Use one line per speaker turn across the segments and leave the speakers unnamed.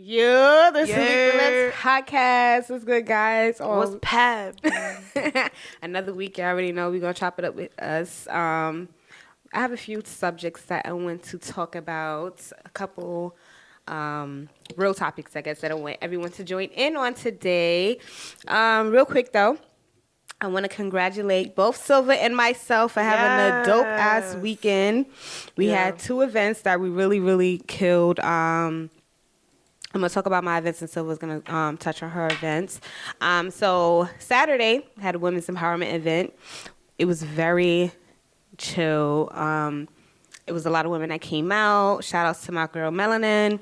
Yeah, this is the Lipz podcast. What's good, guys?
What's pap?
Another week. You already know we're going to chop it up with us. I have a few subjects that I want to talk about. A couple real topics, I guess, that I want everyone to join in on today. Real quick, though. I want to congratulate both Silva and myself for having a dope-ass weekend. We had two events that we really, really killed. I'm going to talk about my events, and Silva's going to touch on her events. So Saturday, I had a women's empowerment event. It was very chill. It was a lot of women that came out. Shout outs to my girl, Melanin.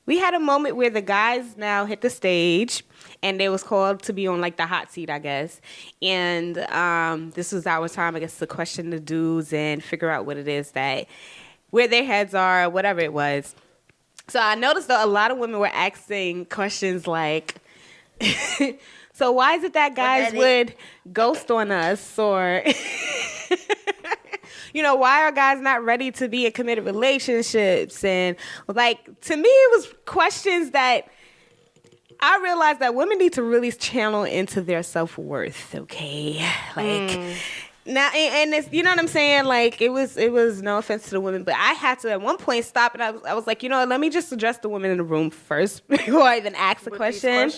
We had a moment where the guys now hit the stage, and they was called to be on, like, the hot seat, I guess. And this was our time, I guess, to question the dudes and figure out what it is that, where their heads are, whatever it was. So I noticed that a lot of women were asking questions like, so why is it that guys would ghost on us? Or, why are guys not ready to be in committed relationships? And, like, to me, it was questions that I realized that women need to really channel into their self-worth, okay? Like... Now, and it's, you know what I'm saying? Like, it was no offense to the women, but I had to at one point stop, and I was like, let me just address the women in the room first before I even ask the question.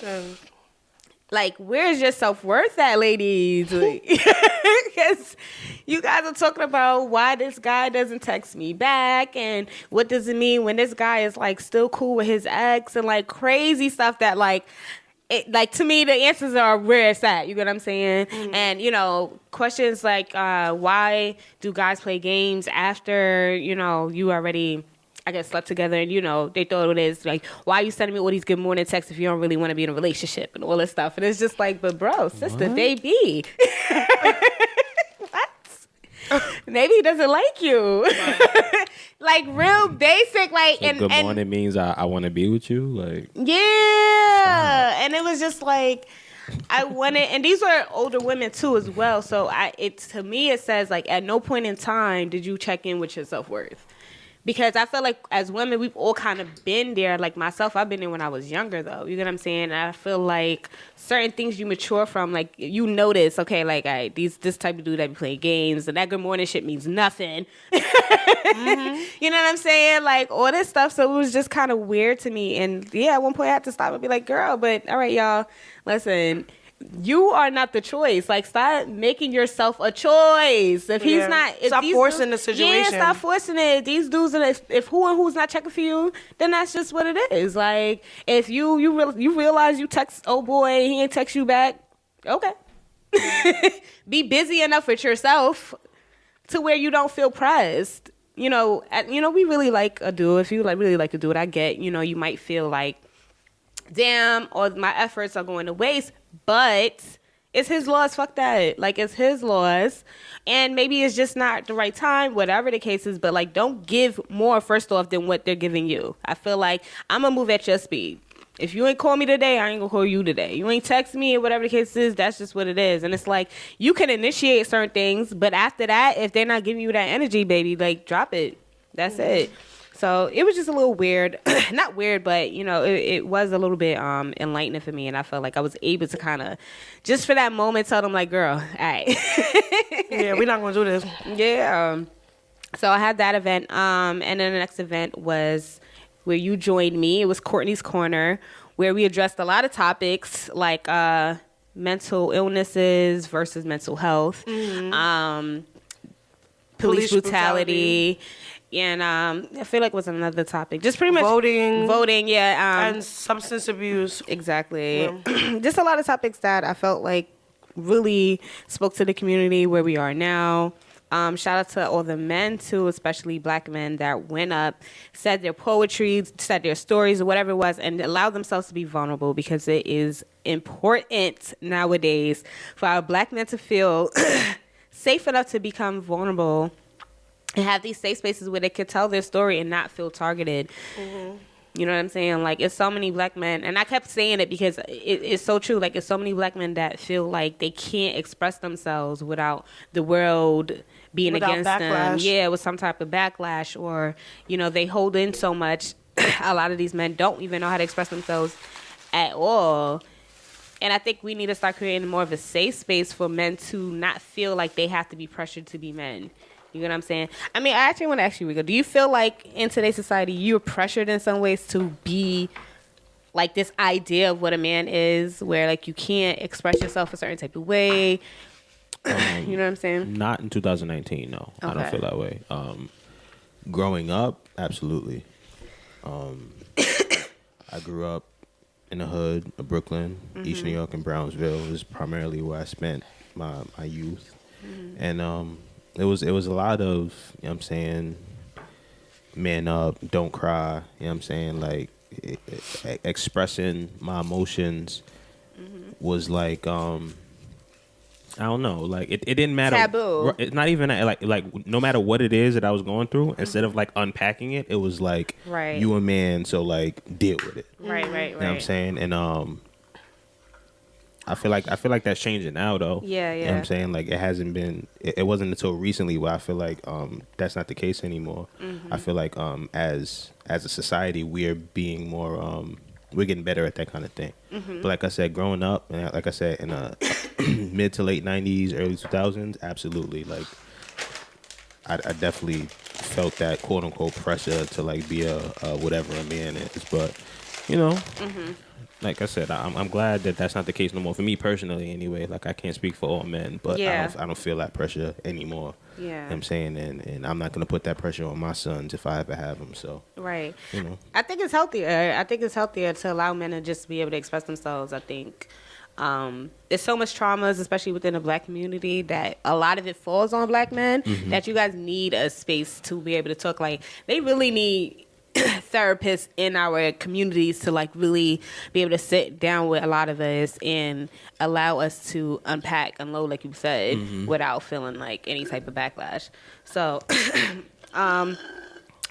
Like, where's your self-worth at, ladies? Because you guys are talking about why this guy doesn't text me back, and what does it mean when this guy is, like, still cool with his ex, and, like, crazy stuff that, like, to me, the answers are where it's at. You get what I'm saying? Mm-hmm. And, questions like, why do guys play games after, you already, I guess, slept together and, they thought it is, like, why are you sending me all these good morning texts if you don't really want to be in a relationship and all this stuff? And it's just like, but bro, sister, baby. Maybe he doesn't like you. Like, real basic, like...
So good morning means I want to be with you? Like...
Yeah. And it was just like, I wanted... And these were older women, too, as well. So, to me, it says, like, at no point in time did you check in with your self-worth. Because I feel like as women, we've all kind of been there. Like myself, I've been there when I was younger, though. You get what I'm saying? And I feel like certain things you mature from, like, you notice, okay, like, this type of dude that be playing games, and that good morning shit means nothing. Mm-hmm. You know what I'm saying? Like, all this stuff. So it was just kind of weird to me. And, yeah, at one point I had to stop and be like, girl, but all right, y'all, listen, you are not the choice. Like, stop making yourself a choice. If he's not...
Stop forcing the situation.
Yeah, stop forcing it. These dudes, if who and who's not checking for you, then that's just what it is. Like, if you realize you text, oh boy, he ain't text you back, okay. Be busy enough with yourself to where you don't feel pressed. We really like a dude. If you really like a dude, I get, you might feel like, damn, or my efforts are going to waste. But it's his laws. Fuck that. Like, it's his laws. And maybe it's just not the right time, whatever the case is. But, like, don't give more, first off, than what they're giving you. I feel like I'm going to move at your speed. If you ain't call me today, I ain't going to call you today. You ain't text me or whatever the case is, that's just what it is. And it's like, you can initiate certain things. But after that, if they're not giving you that energy, baby, like, drop it. That's it. So it was just a little weird. Not weird, but, it was a little bit enlightening for me. And I felt like I was able to kind of, just for that moment, tell them, like, girl, all right.
Yeah, we're not going to do this.
Yeah. So I had that event. And then the next event was where you joined me. It was Courtney's Corner, where we addressed a lot of topics like mental illnesses versus mental health, police brutality. And I feel like it was another topic. Just pretty much voting, yeah.
And substance abuse.
Exactly.
Yeah.
Just a lot of topics that I felt like really spoke to the community where we are now. Shout out to all the men, too, especially black men that went up, said their poetry, said their stories, or whatever it was, and allowed themselves to be vulnerable, because it is important nowadays for our black men to feel safe enough to become vulnerable and have these safe spaces where they could tell their story and not feel targeted. Mm-hmm. You know what I'm saying? Like, it's so many black men, and I kept saying it because it's so true. Like, it's so many black men that feel like they can't express themselves without the world being against them. Yeah, with some type of backlash, or, they hold in so much a lot of these men don't even know how to express themselves at all. And I think we need to start creating more of a safe space for men to not feel like they have to be pressured to be men. You know what I'm saying? I mean, I actually want to ask you, Rico, do you feel like in today's society you're pressured in some ways to be like this idea of what a man is, where like you can't express yourself a certain type of way? You know what I'm saying?
Not in 2019, no. I don't
Okay.
feel that way. Growing up, absolutely. I grew up in the hood of Brooklyn, East New York, and Brownsville. It was primarily where I spent my youth. And it was a lot of, you know what I'm saying, man up, don't cry, you know what I'm saying, like expressing my emotions was like I don't know, like it didn't matter.
Taboo.
It's not even like no matter what it is that I was going through, instead of like unpacking it, it was like,
Right.
you a man, so like deal with it.
Right.
You know what I'm saying? And I feel like that's changing now though.
Yeah,
You know what I'm saying? Like it hasn't been it wasn't until recently where I feel like that's not the case anymore. I feel like as a society we're being more we're getting better at that kind of thing. But like I said, growing up, and like I said, in the mid to late 90s, early 2000s, absolutely. Like I definitely felt that quote unquote pressure to like be a whatever a man is. But you know, like I said, I'm glad that that's not the case no more for me personally. Anyway, like I can't speak for all men, but
Yeah.
I don't feel that pressure anymore.
Yeah.
You know what I'm saying, and I'm not gonna put that pressure on my sons if I ever have them. So
Right.
you know,
I think it's healthier. I think it's healthier to allow men to just be able to express themselves. I think there's so much traumas, especially within the black community, that a lot of it falls on black men, that you guys need a space to be able to talk. Like, they really need therapists in our communities to like really be able to sit down with a lot of us and allow us to unpack, unload, like you said, without feeling like any type of backlash. So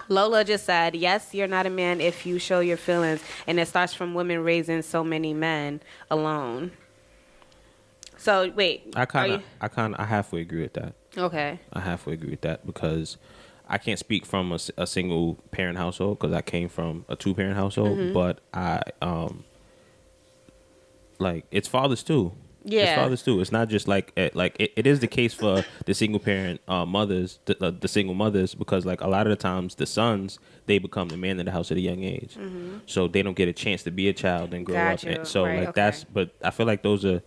Lola just said, yes, you're not a man if you show your feelings, and it starts from women raising so many men alone. So wait,
I halfway agree with that.
okay.
I halfway agree with that because I can't speak from a single parent household because I came from a 2-parent household, but I like it's fathers too.
Yeah.
It's fathers too. It's not just like it is the case for the single parent mothers, the single mothers, because like a lot of the times the sons, they become the man in the house at a young age, so they don't get a chance to be a child and grow
Got
up.
you.
And so
Right,
like
okay.
that's, but I feel like those are.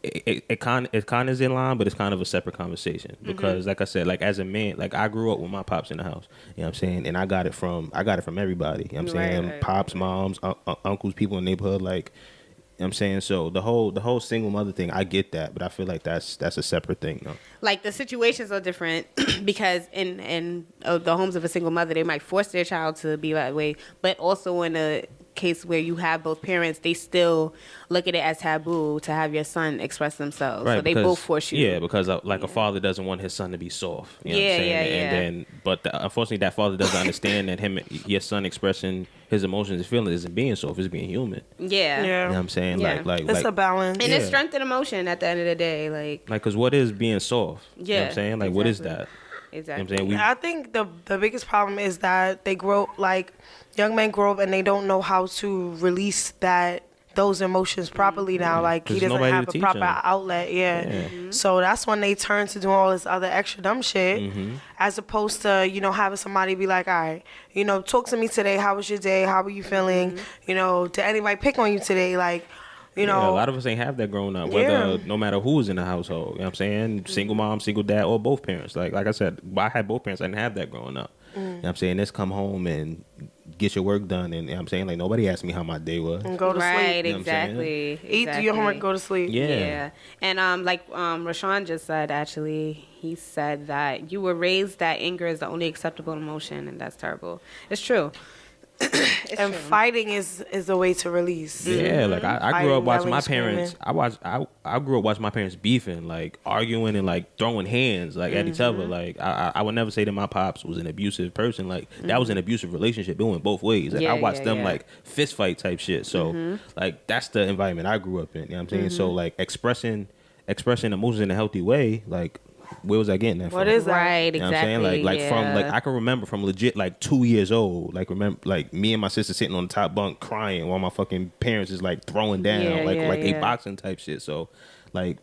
It kind of is in line, but it's kind of a separate conversation because, like I said, like as a man, like I grew up with my pops in the house. You know what I'm saying? And I got it from everybody. You know what I'm saying?
Right.
Pops, moms, uncles, people in the neighborhood. Like, you know what I'm saying? So the whole single mother thing, I get that, but I feel like that's a separate thing, though.
Like the situations are different because in the homes of a single mother, they might force their child to be that way, but also in a case where you have both parents, they still look at it as taboo to have your son express themselves.
Right,
so they
because-
both force you.
Yeah, because a father doesn't want his son to be soft. You know what I'm
Yeah,
saying?
yeah,
And
yeah.
then, but unfortunately, that father doesn't understand that your son expressing his emotions and feelings isn't being soft, it's being human.
Yeah.
You know what
Yeah.
I'm saying?
Yeah.
Like
It's a balance.
And
Yeah.
it's strength and emotion at the end of the day. Like,
because what is being soft? You know what
Yeah,
I'm saying? Like, what is
exactly.
that? You know
exactly.
what I'm saying?
I think the biggest problem is that they grow like young men grow up and they don't know how to release those emotions properly now. Like he
There's
doesn't
nobody
have
to
a
teach
proper
him.
outlet. Yeah.
Mm-hmm.
So that's when they turn to doing all this other extra dumb shit,
Mm-hmm.
as opposed to having somebody be like, all right, talk to me today. How was your day? How were you feeling?
Mm-hmm.
Did anybody pick on you today? Like,
Yeah, a lot of us ain't have that growing up, whether no matter who's in the household. You know what I'm saying? Single mom, single dad, or both parents. Like I said, I had both parents. I didn't have that growing up. You know what I'm saying? Let's come home and get your work done. And you know what I'm saying? Like nobody asked me how my day was.
and go to
Right,
sleep.
You know what I'm saying?
exactly.
Eat, do your homework,
exactly.
go to sleep.
Yeah.
And like Rashawn just said, actually, he said that you were raised that anger is the only acceptable emotion, and that's terrible. It's true. It's
And
true.
fighting is a way to release.
Yeah, like I grew
Fighting,
up watching my
yelling,
parents. I grew up watching my parents beefing, like arguing and like throwing hands like at each other. Like I would never say that my pops was an abusive person. Like that was an abusive relationship. It went both ways. Like
Yeah,
I watched
yeah,
them
yeah.
like fist fight type shit. So like that's the environment I grew up in. You know what I'm saying? So like expressing emotions in a healthy way, like where was I getting that from?
What is that?
Right,
You know
exactly.
what I'm saying? Like
yeah.
from like I can remember from legit like 2 years old. Like remember like me and my sister sitting on the top bunk crying while my fucking parents is like throwing down
Yeah,
like
yeah,
a
yeah.
boxing type shit. So like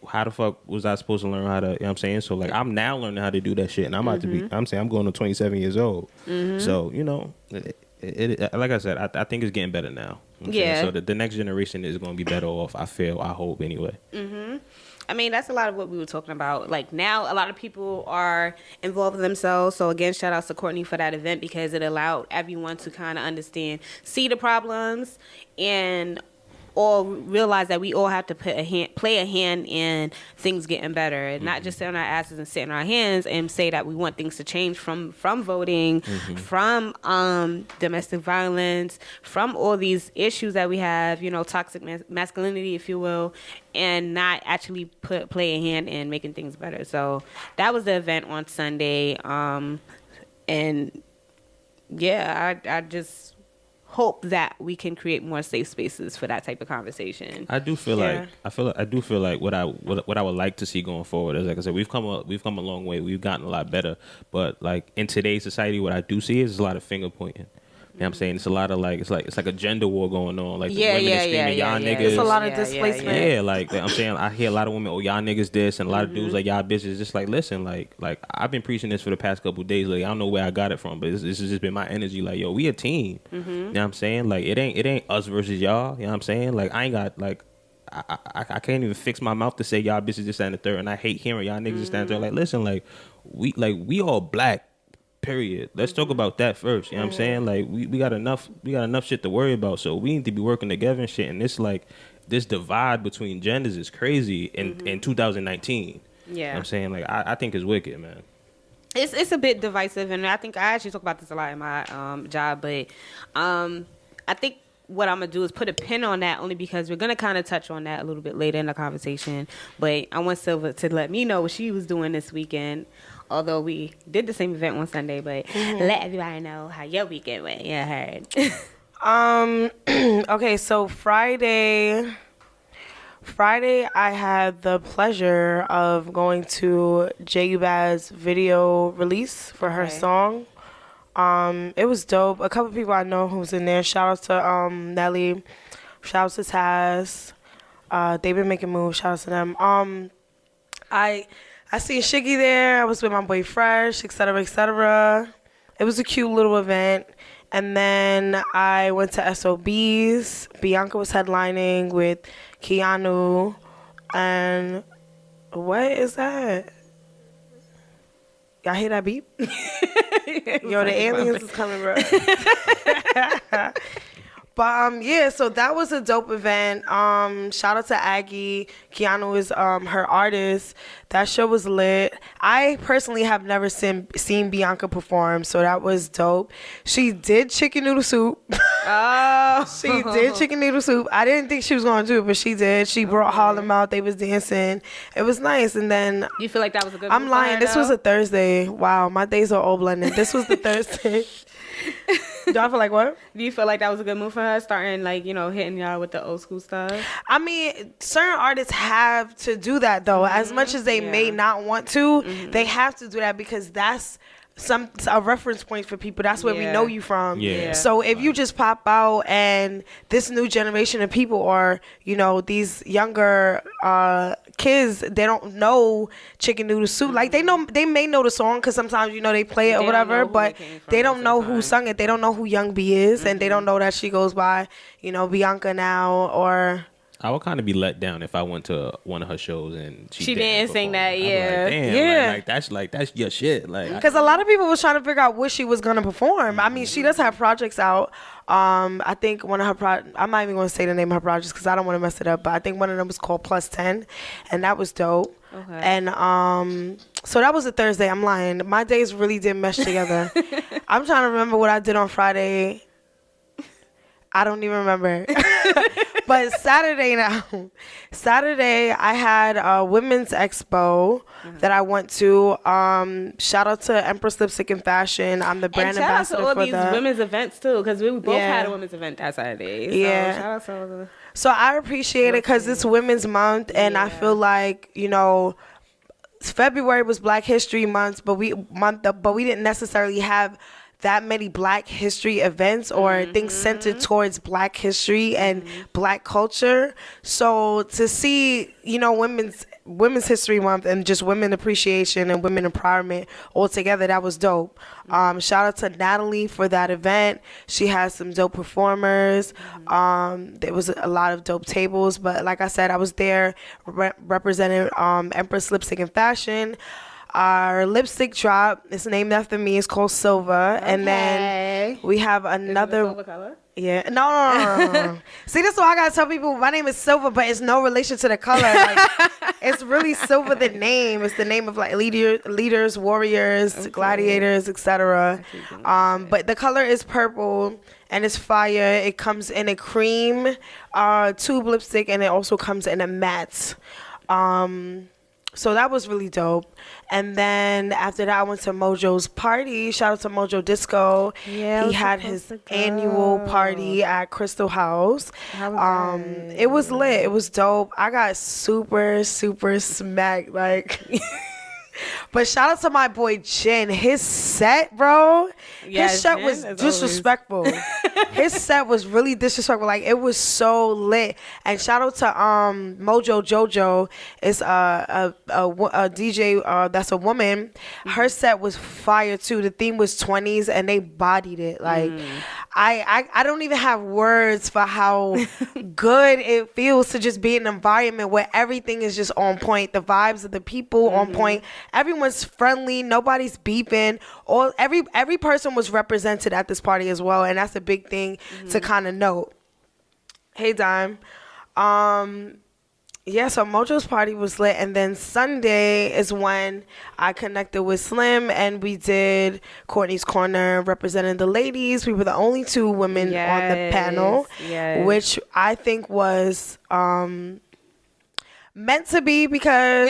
how the fuck was I supposed to learn how to, you know what I'm saying? So like I'm now learning how to do that shit and I'm about to be, I'm saying I'm going to 27 years old. So, you know, it like I said, I think it's getting better now. You know what I'm saying?
Yeah.
So the next generation is going to be better off, I hope anyway.
I mean, that's a lot of what we were talking about. Like now, a lot of people are involving themselves. So again, shout out to Courtney for that event because it allowed everyone to kind of understand, see the problems, and all realize that we all have to play a hand in things getting better, and not just sit on our asses and sit in our hands and say that we want things to change from voting, from domestic violence, from all these issues that we have, you know, toxic masculinity, if you will, and not actually play a hand in making things better. So that was the event on Sunday, and yeah, I just hope that we can create more safe spaces for that type of conversation.
I do feel like what I would like to see going forward is, like I said, we've come a long way. We've gotten a lot better, but like in today's society, what I do see is a lot of finger pointing. You know what I'm saying? It's a lot of like it's like a gender war going on. Like the women is screaming, y'all niggas.
It's a lot of displacement.
Yeah, like I'm saying, I hear a lot of women, oh y'all niggas this, and a lot of dudes like y'all bitches. Just like listen, like I've been preaching this for the past couple of days. Like I don't know where I got it from, but this has just been my energy. Like yo, we a team. You know what I'm saying? Like it ain't us versus y'all. You know what I'm saying? Like I ain't got like. I can't even fix my mouth to say y'all bitches just stand the third, and I hate hearing y'all niggas just stand there. Like listen, like we all black. Period. Let's talk about that first. You know what I'm saying? Like we got enough shit to worry about. So we need to be working together and shit. And it's like this divide between genders is crazy in 2019.
Yeah.
You know what I'm saying? Like I think it's wicked, man.
It's a bit divisive, and I think I actually talk about this a lot in my job, but I think what I'm gonna do is put a pin on that, only because we're gonna kind of touch on that a little bit later in the conversation. But I want Silva to let me know what she was doing this weekend. Although we did the same event on Sunday, but let everybody know how your weekend went. Yeah, I heard.
Okay, so Friday I had the pleasure of going to J. Baz video release for her song. It was dope. A couple people I know who was in there. Shout out to Nelly. Shout out to Taz. They've been making moves. Shout out to them. I seen Shiggy there. I was with my boy Fresh, etc., etc. It was a cute little event. And then I went to SOB's. Bianca was headlining with Keanu. And what is that? Y'all hear that beep? Yo, the aliens is coming, bro. But yeah, so that was a dope event. Shout out to Aggie. Keanu is her artist. That show was lit. I personally have never seen Bianca perform, so that was dope. She did chicken noodle soup.
Oh,
She did chicken noodle soup. I didn't think she was gonna do it, but she did. She brought Harlem out. They was dancing. It was nice. And then
you feel like that was a good?
I'm
move for
lying.
her,
This
though?
was a Thursday. Wow, my days are all blended. This was the Thursday. Do I feel like what?
Do you feel like that was a good move for her, starting like, you know, hitting y'all with the old school stuff?
I mean, certain artists have to do that though. As much as they may not want to, they have to do that because that's a reference point for people. That's where we know you from.
Yeah.
So if you just pop out and this new generation of people are, you know, these younger kids, they don't know chicken noodle soup. Like they may know the song because sometimes, you know, they play it or whatever, but they don't know who sung it. They don't know who Young B is, and they don't know that she goes by, you know, Bianca now. Or
I would kind of be let down if I went to one of her shows and she
didn't sing that.
I'd be
Yeah,
like, damn, like that's your shit. Like
because a lot of people was trying to figure out what she was gonna perform. I mean, she does have projects out. I think one of her I'm not even gonna say the name of her projects because I don't want to mess it up. But I think one of them was called Plus 10, and that was dope.
Okay.
And so that was a Thursday. I'm lying. My days really didn't mesh together. I'm trying to remember what I did on Friday. I don't even remember. But Saturday I had a women's expo that I went to. Shout out to Empress Lipstick and Fashion. I'm the brand ambassador for
all these
the
women's events too, because we both had a women's event that Saturday. So shout out to all the.
So I appreciate it because it's Women's Month, and I feel like, you know, February was Black History Month, but we didn't necessarily have that many Black history events or things centered towards Black history and Black culture. So to see, Women's History Month and just women appreciation and women empowerment all together, that was dope. Shout out to Natalie for that event. She has some dope performers. There was a lot of dope tables, but like I said, I was there representing Empress Lipstick and Fashion. Our lipstick drop is named after me. It's called Silver. Okay. And then we have another.
Silver color?
Yeah. No. See, this is why I gotta tell people my name is Silver, but it's no relation to the color. Like, it's really Silver, the name. It's the name of like leaders, warriors, gladiators, etc. But the color is purple and it's fire. It comes in a cream tube lipstick, and it also comes in a matte. So that was really dope. And then after that, I went to Mojo's party. Shout out to Mojo Disco.
Yeah,
he had his annual party at Crystal House. It was lit. It was dope. I got super, super smacked. Like, but shout out to my boy Jin. His set, bro. His set was disrespectful. His set was really disrespectful. Like, it was so lit. And shout out to Mojo Jojo. It's a DJ that's a woman. Her set was fire too. The theme was 20s and they bodied it. Like, I don't even have words for how good it feels to just be in an environment where everything is just on point. The vibes of the people on point. Everyone's friendly. Nobody's beeping. Every person was represented at this party as well, and that's a big thing to kind of note. Hey, Dime. Yeah, so Mojo's party was lit, and then Sunday is when I connected with Slim, and we did Courtney's Corner representing the ladies. We were the only two women on the panel, which I think was meant to be, because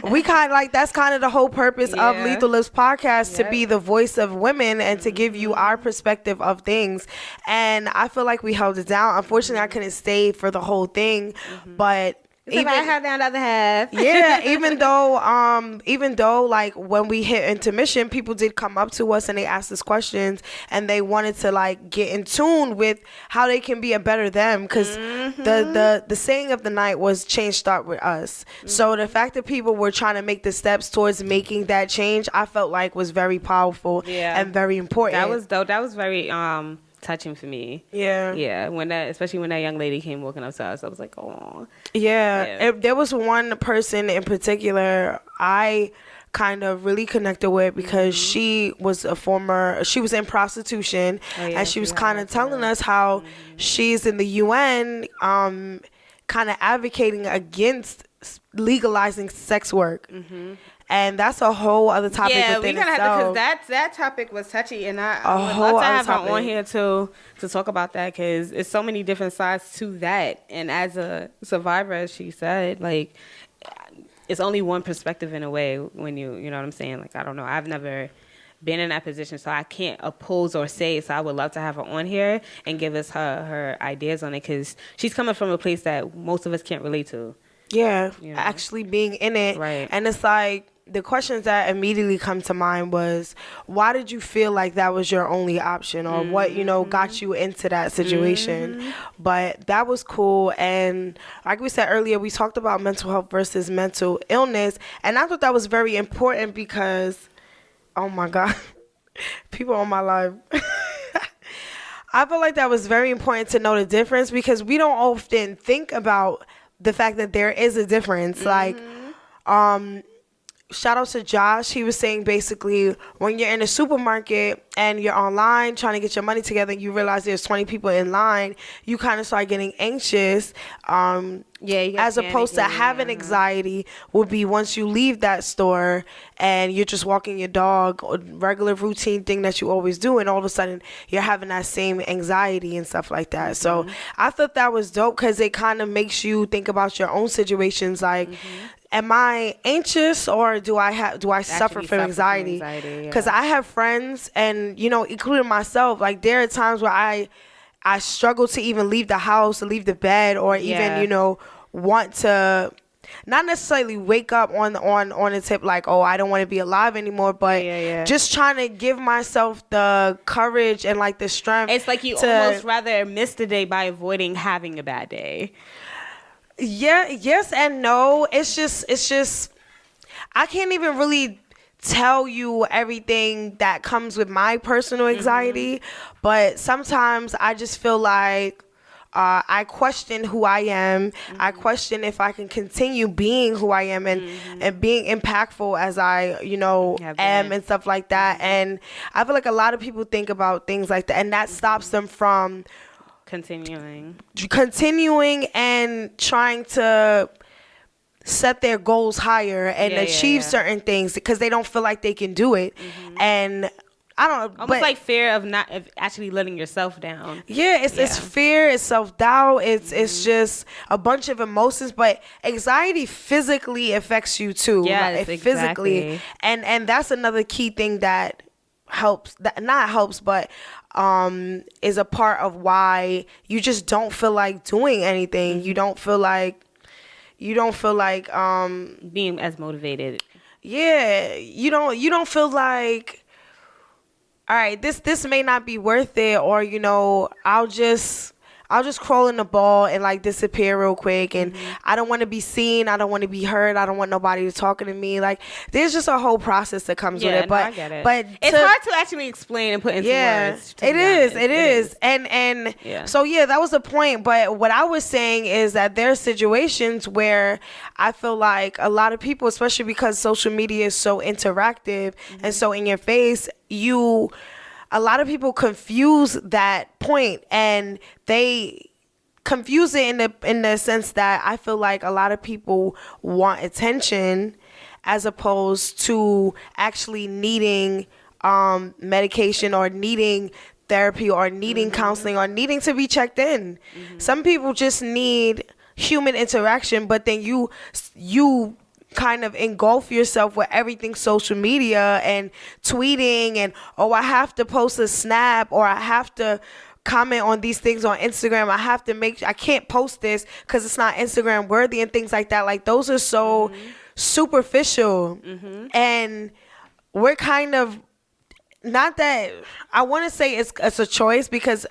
we kind of like, that's kind of the whole purpose of Lethal Lipz podcast, to be the voice of women and to give you our perspective of things. And I feel like we held it down. Unfortunately, I couldn't stay for the whole thing, but
even I had the other half.
even though like when we hit intermission, people did come up to us and they asked us questions and they wanted to like get in tune with how they can be a better them, because the saying of the night was change start with us. So the fact that people were trying to make the steps towards making that change, I felt like was very powerful and very important.
That was dope. That was very touching for me. Especially when that young lady came walking up to us, I was like, oh there was one person in particular I kind of really connected with, because she was in prostitution, and she was kind of telling us how she's in the UN kind of advocating against legalizing sex work. And that's a whole other topic. Yeah, we're gonna have to, because that topic was touchy, and I would love to have her on here to talk about that, because it's so many different sides to that. And as a survivor, as she said, like, it's only one perspective in a way when you know what I'm saying. Like, I don't know, I've never been in that position, so I can't oppose or say. So I would love to have her on here and give us her ideas on it, because she's coming from a place that most of us can't relate to. Actually being in it, right? And it's like, the questions that immediately come to mind was, why did you feel like that was your only option, or what got you into that situation? But that was cool. And like we said earlier, we talked about mental health versus mental illness, and I thought that was very important, because oh my god, people on my live. I feel like that was very important to know the difference, because we don't often think about the fact that there is a difference. Like, shout out to Josh. He was saying basically, when you're in a supermarket and you're online trying to get your money together, and you realize there's 20 people in line, you kind of start getting anxious. As opposed to having anxiety would be once you leave that store and you're just walking your dog, or regular routine thing that you always do, and all of a sudden you're having that same anxiety and stuff like that. So I thought that was dope, because it kind of makes you think about your own situations, like, am I anxious, or do I suffer from anxiety? Because I have friends, and including myself, like, there are times where I struggle to even leave the house, or leave the bed, or even want to
not necessarily wake up on the tip like, oh, I don't want to be alive anymore, but just trying to give myself the courage and like the strength.
It's like you almost rather miss the day by avoiding having a bad day.
Yeah, yes and no. It's just I can't even really tell you everything that comes with my personal anxiety, but sometimes I just feel like I question who I am. I question if I can continue being who I am and being impactful as I, am and stuff like that. And I feel like a lot of people think about things like that, and that stops them from
continuing
and trying to set their goals higher and achieve certain things because they don't feel like they can do it. And I don't know,
almost like fear of actually letting yourself down.
It's fear, it's self-doubt, it's just a bunch of emotions. But anxiety physically affects you too. Physically, and that's another key thing that helps, that not helps, but is a part of why you just don't feel like doing anything. You don't feel like
being as motivated.
You don't feel like, all right, this may not be worth it, or I'll just crawl in the ball and like disappear real quick, and I don't want to be seen, I don't want to be heard, I don't want nobody talking to me. Like, there's just a whole process that comes with it. But
I get it.
But
it's hard to actually explain and put into words.
It is. And so that was the point. But what I was saying is that there are situations where I feel like a lot of people, especially because social media is so interactive and so in your face, a lot of people confuse that point, and they confuse it in the sense that I feel like a lot of people want attention as opposed to actually needing medication or needing therapy or needing counseling or needing to be checked in. Some people just need human interaction, but then you kind of engulf yourself with everything social media and tweeting and, oh, I have to post a snap, or I have to comment on these things on Instagram. I can't post this because it's not Instagram worthy and things like that. Like, those are so superficial. And we're kind of, not that I want to say it's a choice, because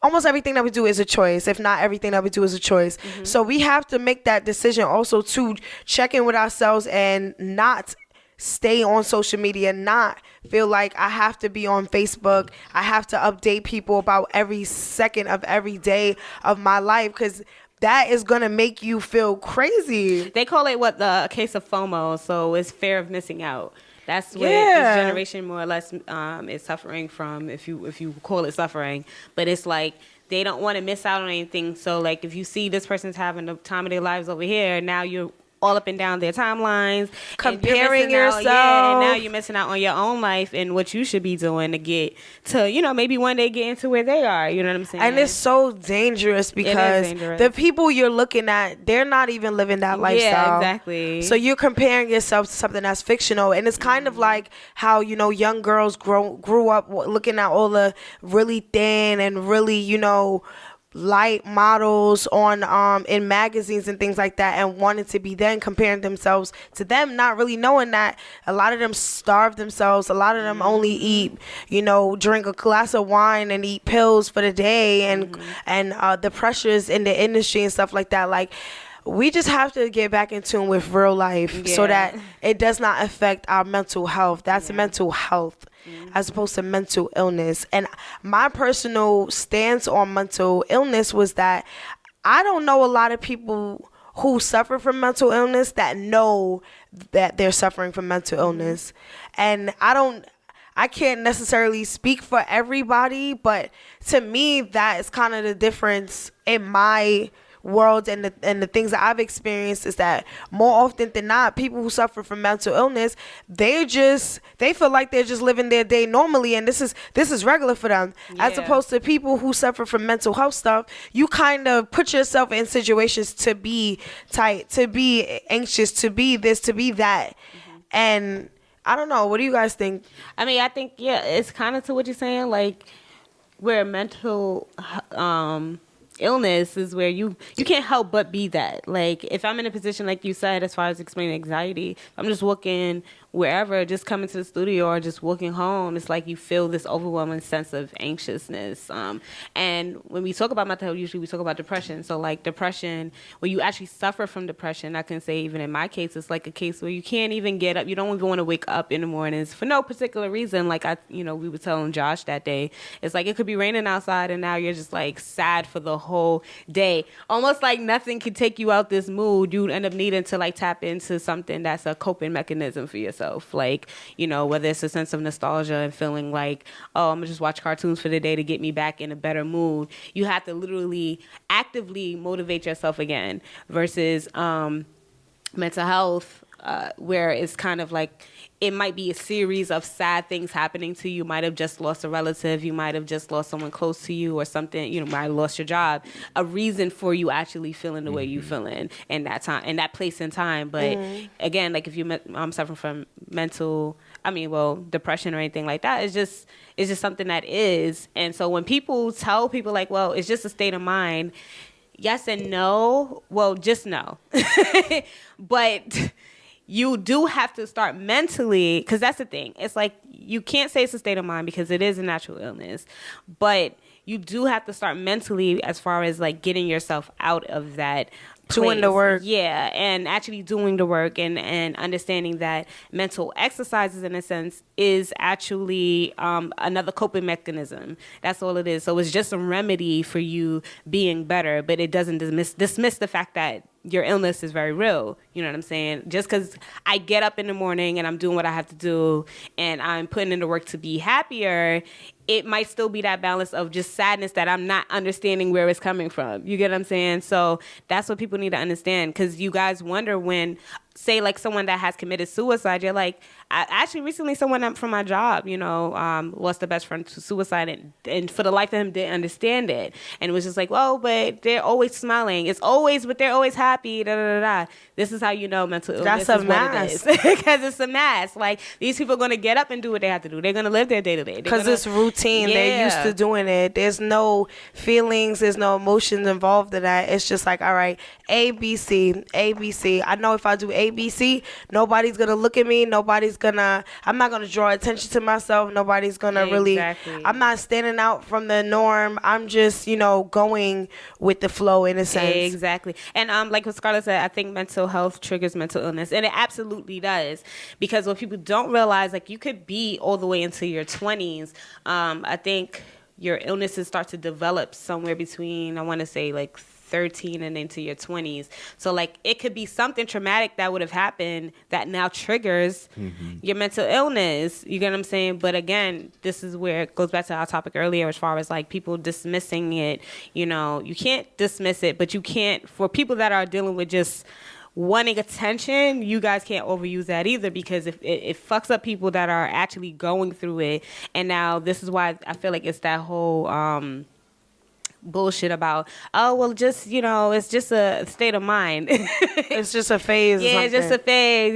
almost everything that we do is a choice, if not everything that we do is a choice. So we have to make that decision also to check in with ourselves and not stay on social media, not feel like I have to be on Facebook, I have to update people about every second of every day of my life, because that is going to make you feel crazy.
They call it the case of FOMO, so it's fear of missing out. That's what this generation more or less is suffering from, if you call it suffering. But it's like they don't want to miss out on anything. So like, if you see this person's having the time of their lives over here, now you're all up and down their timelines,
comparing yourself.
And now you're missing out on your own life and what you should be doing to get to, maybe one day get into where they are. You know what I'm saying?
And it's so dangerous because the people you're looking at, they're not even living that lifestyle.
Yeah, exactly.
So you're comparing yourself to something that's fictional. And it's kind of like how, young girls grew up looking at all the really thin and really, light models on in magazines and things like that, and wanting to be then comparing themselves to them, not really knowing that a lot of them starve themselves, a lot of them only eat, drink a glass of wine and eat pills for the day, and the pressures in the industry and stuff like that. Like, we just have to get back in tune with real life so that it does not affect our mental health. That's mental health as opposed to mental illness. And my personal stance on mental illness was that I don't know a lot of people who suffer from mental illness that know that they're suffering from mental illness. And I can't necessarily speak for everybody, but to me, that is kind of the difference in my world and the things that I've experienced is that more often than not, people who suffer from mental illness, they feel like they're just living their day normally, and this is regular for them. As opposed to people who suffer from mental health stuff, you kind of put yourself in situations to be tight, to be anxious, to be this, to be that. And I don't know, what do you guys think?
I mean, I think it's kind of to what you're saying, like, where mental illness is where you can't help but be that. Like, if I'm in a position, like you said, as far as explaining anxiety, I'm just walking wherever, just coming to the studio or just walking home, it's like you feel this overwhelming sense of anxiousness. And when we talk about mental health, usually we talk about depression. So like depression, when you actually suffer from depression, I can say even in my case, it's like a case where you can't even get up. You don't even want to wake up in the mornings for no particular reason. Like we were telling Josh that day, it's like it could be raining outside and now you're just like sad for the whole day. Almost like nothing could take you out this mood. You end up needing to like tap into something that's a coping mechanism for yourself. Like, whether it's a sense of nostalgia and feeling like, oh, I'm gonna just watch cartoons for the day to get me back in a better mood. You have to literally actively motivate yourself again versus mental health, where it's kind of like it might be a series of sad things happening to you. You might have just lost a relative. You might have just lost someone close to you or something. You might have lost your job. A reason for you actually feeling the way you feeling in that time, in that place and time. But again, like if I'm suffering from depression or anything like that, it's just something that is. And so when people tell people like, well, it's just a state of mind, yes and no. Well, just no. But you do have to start mentally, because that's the thing. It's like you can't say it's a state of mind because it is a natural illness, but you do have to start mentally as far as like getting yourself out of that
doing the work.
Yeah, and actually doing the work and understanding that mental exercises, in a sense, is actually another coping mechanism. That's all it is. So it's just a remedy for you being better, but it doesn't dismiss the fact that your illness is very real. You know what I'm saying? Just because I get up in the morning and I'm doing what I have to do and I'm putting in the work to be happier, it might still be that balance of just sadness that I'm not understanding where it's coming from. You get what I'm saying? So that's what people need to understand, because you guys wonder when, say, like someone that has committed suicide, you're like, actually recently someone from my job, lost a best friend to suicide and for the life of him didn't understand it. And it was just like, well, but they're always smiling. But they're always happy, da, da, da, da. This is how you know mental illness
That's
is
a
what
mask.
it is. Because it's a mask. Like, these people are going to get up and do what they have to do. They're going to live their day-to-day.
Because it's routine. Yeah. They're used to doing it. There's no feelings. There's no emotions involved in that. It's just like, all right, A, B, C, A, B, C. I know if I do A, B, C, nobody's going to look at me. I'm not going to draw attention to myself. Nobody's going to I'm not standing out from the norm. I'm just, going with the flow in a sense.
Exactly. And like what Scarlett said, I think mental health triggers mental illness. And it absolutely does. Because what people don't realize, like, you could be all the way into your 20s. I think your illnesses start to develop somewhere between, I want to say, like 13 and into your 20s. So like it could be something traumatic that would have happened that now triggers your mental illness. You get what I'm saying? But again, this is where it goes back to our topic earlier as far as like people dismissing it. You can't dismiss it, but you can't, for people that are dealing with just wanting attention, you guys can't overuse that either, because if it fucks up people that are actually going through it. And now this is why I feel like it's that whole bullshit about, oh, well, just, it's just a state of mind.
It's just a phase.
Yeah, it's just a phase,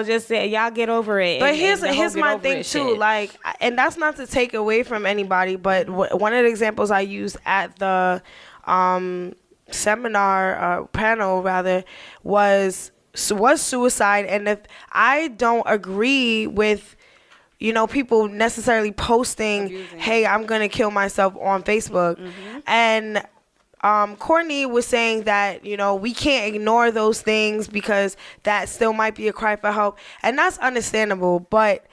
just y'all get over it.
But here's my thing too, like, and that's not to take away from anybody, but one of the examples I used at the seminar, panel rather, was suicide. And if I don't agree with people necessarily posting, hey, I'm going to kill myself on Facebook. And Courtney was saying that, we can't ignore those things because that still might be a cry for help. And that's understandable. But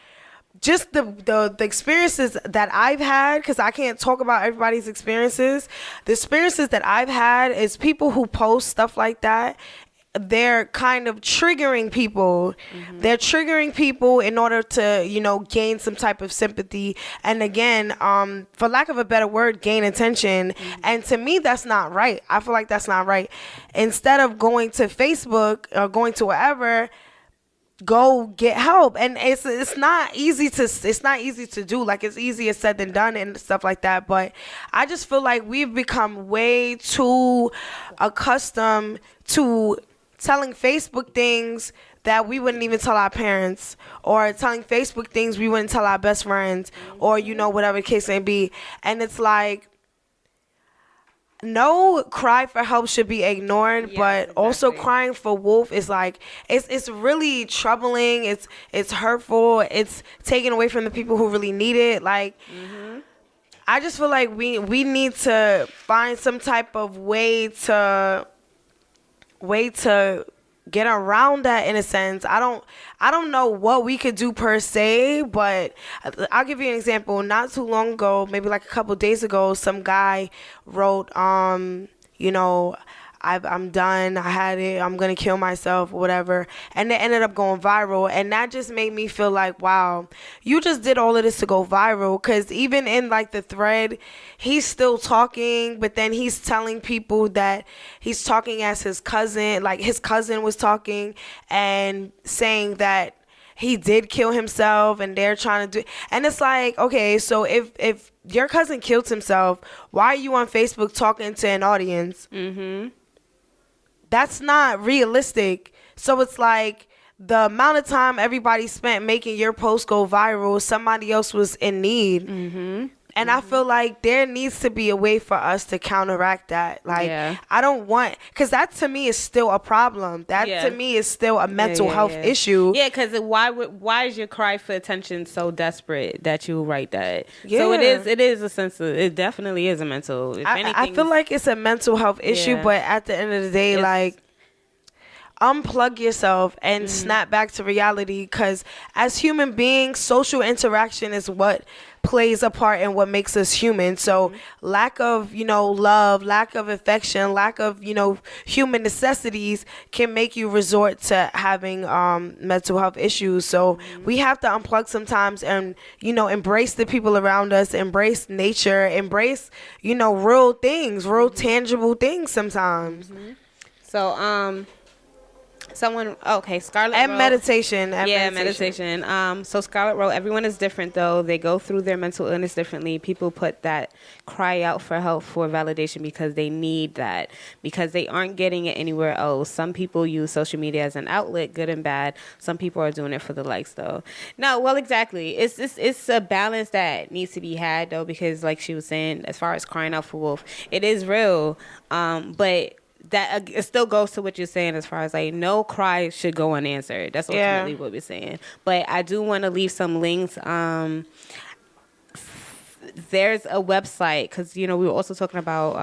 just the experiences that I've had, because I can't talk about everybody's experiences. The experiences that I've had is people who post stuff like that, they're kind of triggering people. They're triggering people in order to, gain some type of sympathy. And again, for lack of a better word, gain attention. And to me, that's not right. I feel like that's not right. Instead of going to Facebook or going to wherever, go get help. And it's not easy to do. Like, it's easier said than done and stuff like that. But I just feel like we've become way too accustomed to telling Facebook things that we wouldn't even tell our parents, or telling Facebook things we wouldn't tell our best friends, or whatever the case may be. And it's like, no cry for help should be ignored,
Yes,
but also
exactly.
crying for wolf is like it's really troubling. It's hurtful. It's taken away from the people who really need it. Like I just feel like we need to find some type of way to get around that in a sense. I don't know what we could do per se, but I'll give you an example. Not too long ago, maybe like a couple days ago, some guy wrote you know, I'm done. I had it. I'm going to kill myself or whatever. And it ended up going viral. And that just made me feel like, wow, you just did all of this to go viral. Because even in like the thread, he's still talking. But then he's telling people that he's talking as his cousin. Like his cousin was talking and saying that he did kill himself and they're trying to do. And it's like, okay, so if your cousin killed himself, why are you on Facebook talking to an audience? That's not realistic. So it's like the amount of time everybody spent making your post go viral, somebody else was in need. And I feel like there needs to be a way for us to counteract that. Like, I don't want, because that to me is still a problem. That to me is still a mental health issue.
Yeah, because why is your cry for attention so desperate that you write that? So it is a sense of, it definitely is a mental. If
I feel like it's a mental health issue, but at the end of the day, like, unplug yourself and snap back to reality, because as human beings, social interaction is what plays a part in what makes us human. So lack of love, lack of affection, lack of human necessities can make you resort to having mental health issues. So we have to unplug sometimes and embrace the people around us, embrace nature, embrace real things, real tangible things sometimes.
So Scarlett
and
wrote,
meditation.
meditation. So Scarlett wrote, everyone is different though. They go through their mental illness differently. People put that cry out for help, for validation, because they need that, because they aren't getting it anywhere else. Some people use social media as an outlet, good and bad. Some people are doing it for the likes though. No, well, exactly. It's a balance that needs to be had though, because like she was saying, as far as crying out for wolf, it is real. But that it still goes to what you're saying, as far as like no cry should go unanswered. That's ultimately what we're saying. But I do want to leave some links. There's a website, because we were also talking about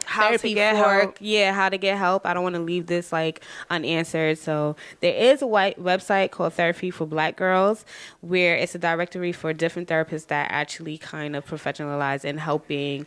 how
therapy
to get
for
help.
how to get help. I don't want to leave this like unanswered. So there is a website called Therapy for Black Girls, where it's a directory for different therapists that actually kind of professionalize in helping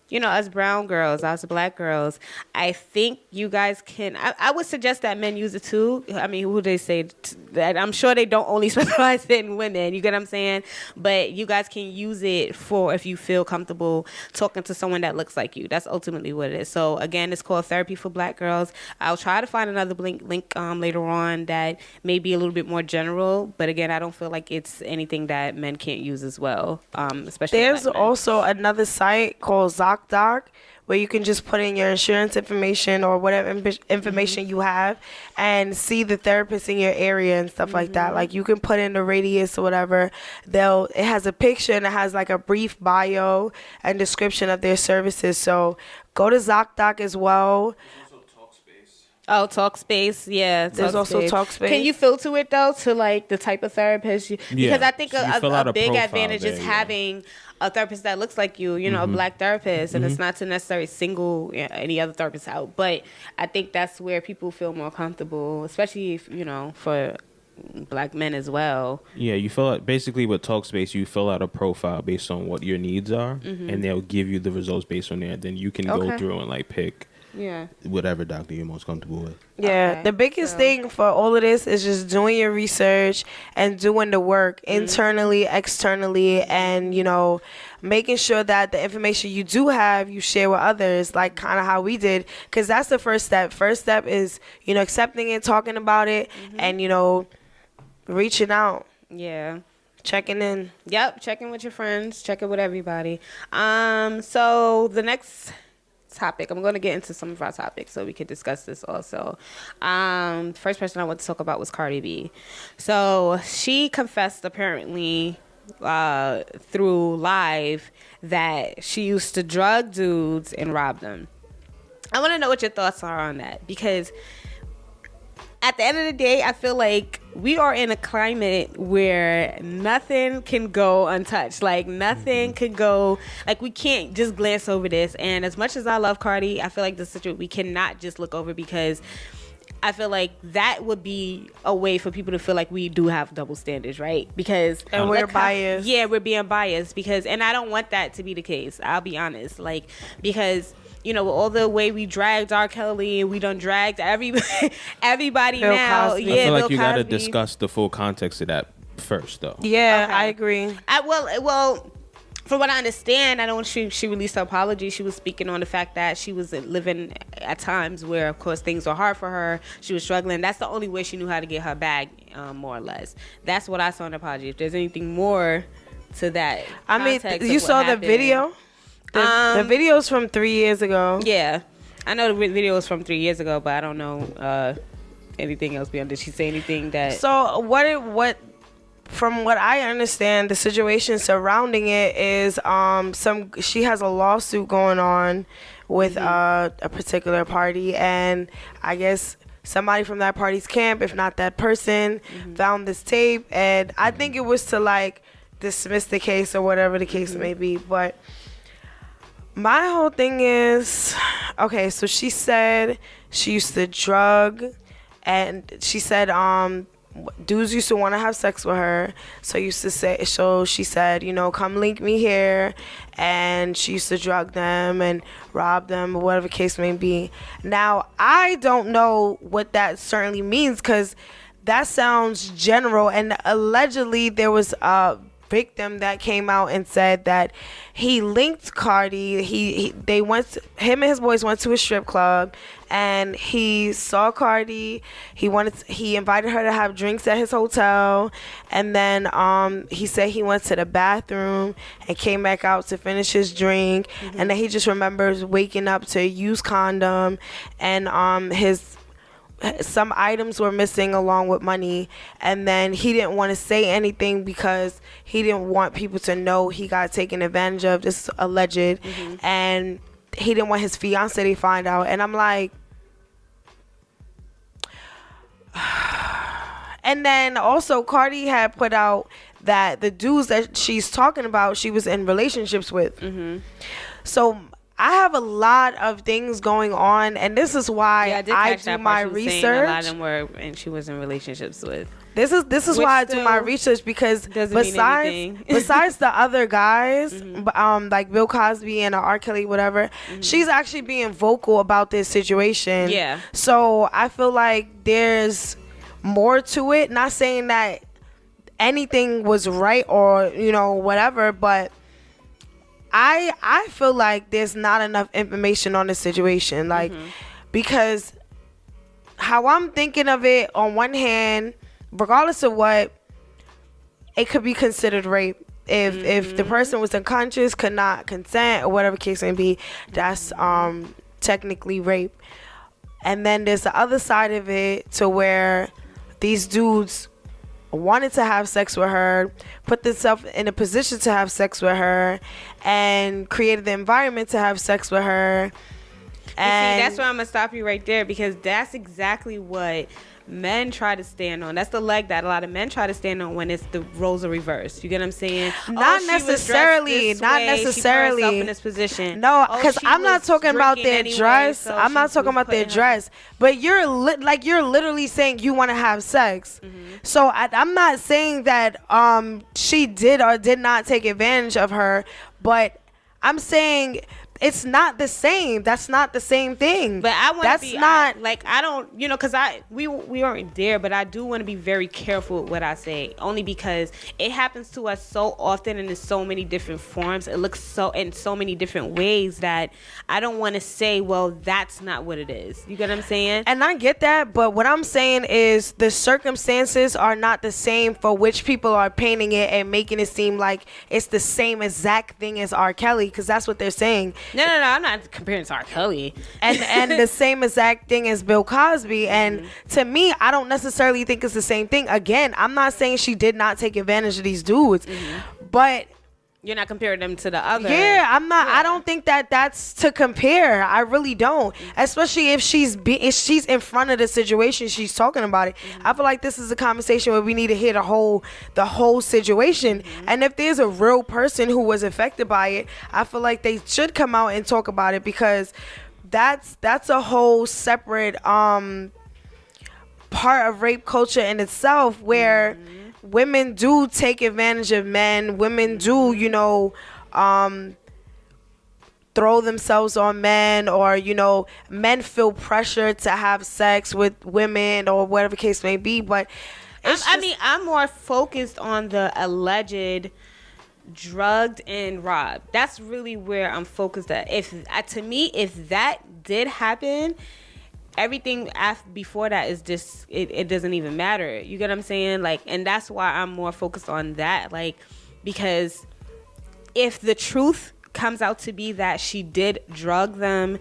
us brown girls, us black girls. I think you guys can, I would suggest that men use it too. I mean, who they say that? I'm sure they don't only specialize in women, you get what I'm saying? But you guys can use it for if you feel comfortable talking to someone that looks like you. That's ultimately what it is. So again, it's called Therapy for Black Girls. I'll try to find another link later on that may be a little bit more general. But again, I don't feel like it's anything that men can't use as well, especially
There's
black men.
also another site called ZocDoc, where you can just put in your insurance information or whatever information you have and see the therapist in your area and stuff like that. Like you can put in the radius or whatever. It has a picture and it has like a brief bio and description of their services. So go to ZocDoc as well.
Oh, Talkspace, yeah.
There's also Talkspace.
Can you filter it though to like the type of therapist? Because I think
So you fill out
a
a
big
profile
advantage is
there,
having a therapist that looks like you, a black therapist, and it's not to necessarily single any other therapist out. But I think that's where people feel more comfortable, especially if, for black men as well.
Yeah, you fill out, basically with Talkspace, you fill out a profile based on what your needs are, and they'll give you the results based on that. Then you can go through and like pick whatever doctor you're most comfortable with.
Yeah,
Okay,
the biggest thing for all of this is just doing your research and doing the work internally, externally, and making sure that the information you do have, you share with others, like kind of how we did, because that's the first step. First step is accepting it, talking about it, and reaching out.
Yeah.
Checking in.
Yep, checking with your friends, checking with everybody. So the next topic, I'm going to get into some of our topics so we could discuss this also. First person I want to talk about was Cardi B. So she confessed apparently through live that she used to drug dudes and rob them. I want to know what your thoughts are on that, because at the end of the day, I feel like we are in a climate where nothing can go untouched. Like, nothing can go, like, we can't just glance over this. And as much as I love Cardi, I feel like the situation we cannot just look over, because I feel like that would be a way for people to feel like we do have double standards, right? Because
and we're biased.
Yeah, we're being biased, because, and I don't want that to be the case. I'll be honest, like, because, you know, with all the way we dragged R. Kelly and we done dragged everybody
Bill
now.
Cosby.
Yeah,
I feel like
Bill
you gotta
Cosby.
discuss the full context of that first, though.
Yeah,
Okay.
I agree.
Well, from what I understand, I know when she released her apology, she was speaking on the fact that she was living at times where, of course, things were hard for her. She was struggling. That's the only way she knew how to get her bag, more or less. That's what I saw in the apology. If there's anything more to that,
I mean,
context of
you
what
saw the
happened.
video? The video's from 3 years ago.
Yeah, I know the video was from 3 years ago, but I don't know anything else beyond. Did she say anything that?
So what from what I understand, the situation surrounding it is she has a lawsuit going on with a particular party, and I guess somebody from that party's camp, if not that person, found this tape, and I think it was to like dismiss the case or whatever the case may be. But my whole thing is, okay, so she said she used to drug, and she said dudes used to want to have sex with her, so she said, you know, come link me here, and she used to drug them and rob them or whatever the case may be. Now, I don't know what that certainly means, because that sounds general, and allegedly there was a victim that came out and said that he linked Cardi. Him and his boys went to a strip club, and he saw Cardi. He invited her to have drinks at his hotel, and then he said he went to the bathroom and came back out to finish his drink, and then he just remembers waking up to a used condom, and some items were missing along with money, and then he didn't want to say anything because he didn't want people to know he got taken advantage of. This is alleged, and he didn't want his fiance to find out. And I'm like, and then also Cardi had put out that the dudes that she's talking about, she was in relationships with. So I have a lot of things going on, and this is why I do my research.
A lot of them were, and she was in relationships with.
This is why I do my research, because besides the other guys, like Bill Cosby and R. Kelly, whatever, she's actually being vocal about this situation.
Yeah.
So I feel like there's more to it. Not saying that anything was right or, you know, whatever, but I feel like there's not enough information on the situation, like, because how I'm thinking of it, on one hand, regardless of what, it could be considered rape. If the person was unconscious, could not consent, or whatever case may be, that's technically rape. And then there's the other side of it, to where these dudes wanted to have sex with her, put themselves in a position to have sex with her, and created the environment to have sex with her. And
see, that's where I'm gonna stop you right there, because that's exactly what men try to stand on. That's the leg that a lot of men try to stand on when it's the roles are reversed. You get what I'm saying?
Not
she was dressed
necessarily.
this
Not
way, she put
necessarily.
herself in this position.
No,
Oh,
because
she
I'm not
was
talking about
drinking
their
anyway,
dress.
so
I'm not
she
talking
was
about their
putting her-
dress. But you're literally saying you want to have sex. So I'm not saying that she did or did not take advantage of her, but I'm saying it's not the same. That's not the same thing.
But I want to
That's
be
not
like, I don't, you know, because we weren't there, but I do want to be very careful with what I say, only because it happens to us so often and in so many different forms. It looks so in so many different ways that I don't want to say, well, that's not what it is. You get what I'm saying?
And I get that, but what I'm saying is the circumstances are not the same for which people are painting it and making it seem like it's the same exact thing as R. Kelly, because that's what they're saying.
No, I'm not comparing to R. Kelly.
And the same exact thing as Bill Cosby. And to me, I don't necessarily think it's the same thing. Again, I'm not saying she did not take advantage of these dudes, But
You're not comparing them to the other.
yeah, I'm not.
Yeah.
I don't think that that's to compare. I really don't. Especially if if she's in front of the situation, she's talking about it. I feel like this is a conversation where we need to hear the whole situation. And if there's a real person who was affected by it, I feel like they should come out and talk about it, because that's a whole separate part of rape culture in itself, where women do take advantage of men. Women do, throw themselves on men, or, men feel pressure to have sex with women, or whatever the case may be. But
I'm more focused on the alleged drugged and robbed. That's really where I'm focused at. To me, if that did happen, everything before that is just it doesn't even matter. You get what I'm saying? Like, and that's why I'm more focused on that. Like, because if the truth comes out to be that she did drug them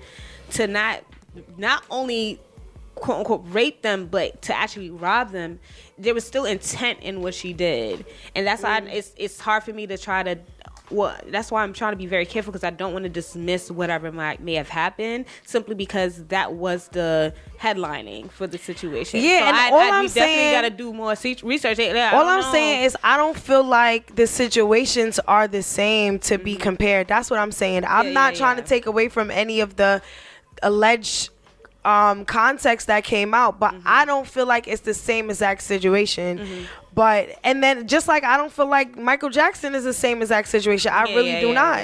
to not only quote unquote rape them, but to actually rob them, there was still intent in what she did. And that's why it's hard for me to try to. Well, that's why I'm trying to be very careful, because I don't want to dismiss whatever may have happened simply because that was the headlining for the situation.
Yeah,
so
and all I'm
we
saying,
definitely got to do more research.
All I'm saying is I don't feel like the situations are the same to be compared. That's what I'm saying. I'm not trying to take away from any of the alleged context that came out, but I don't feel like it's the same exact situation. But and then just like I don't feel like Michael Jackson is the same exact situation. I really do not.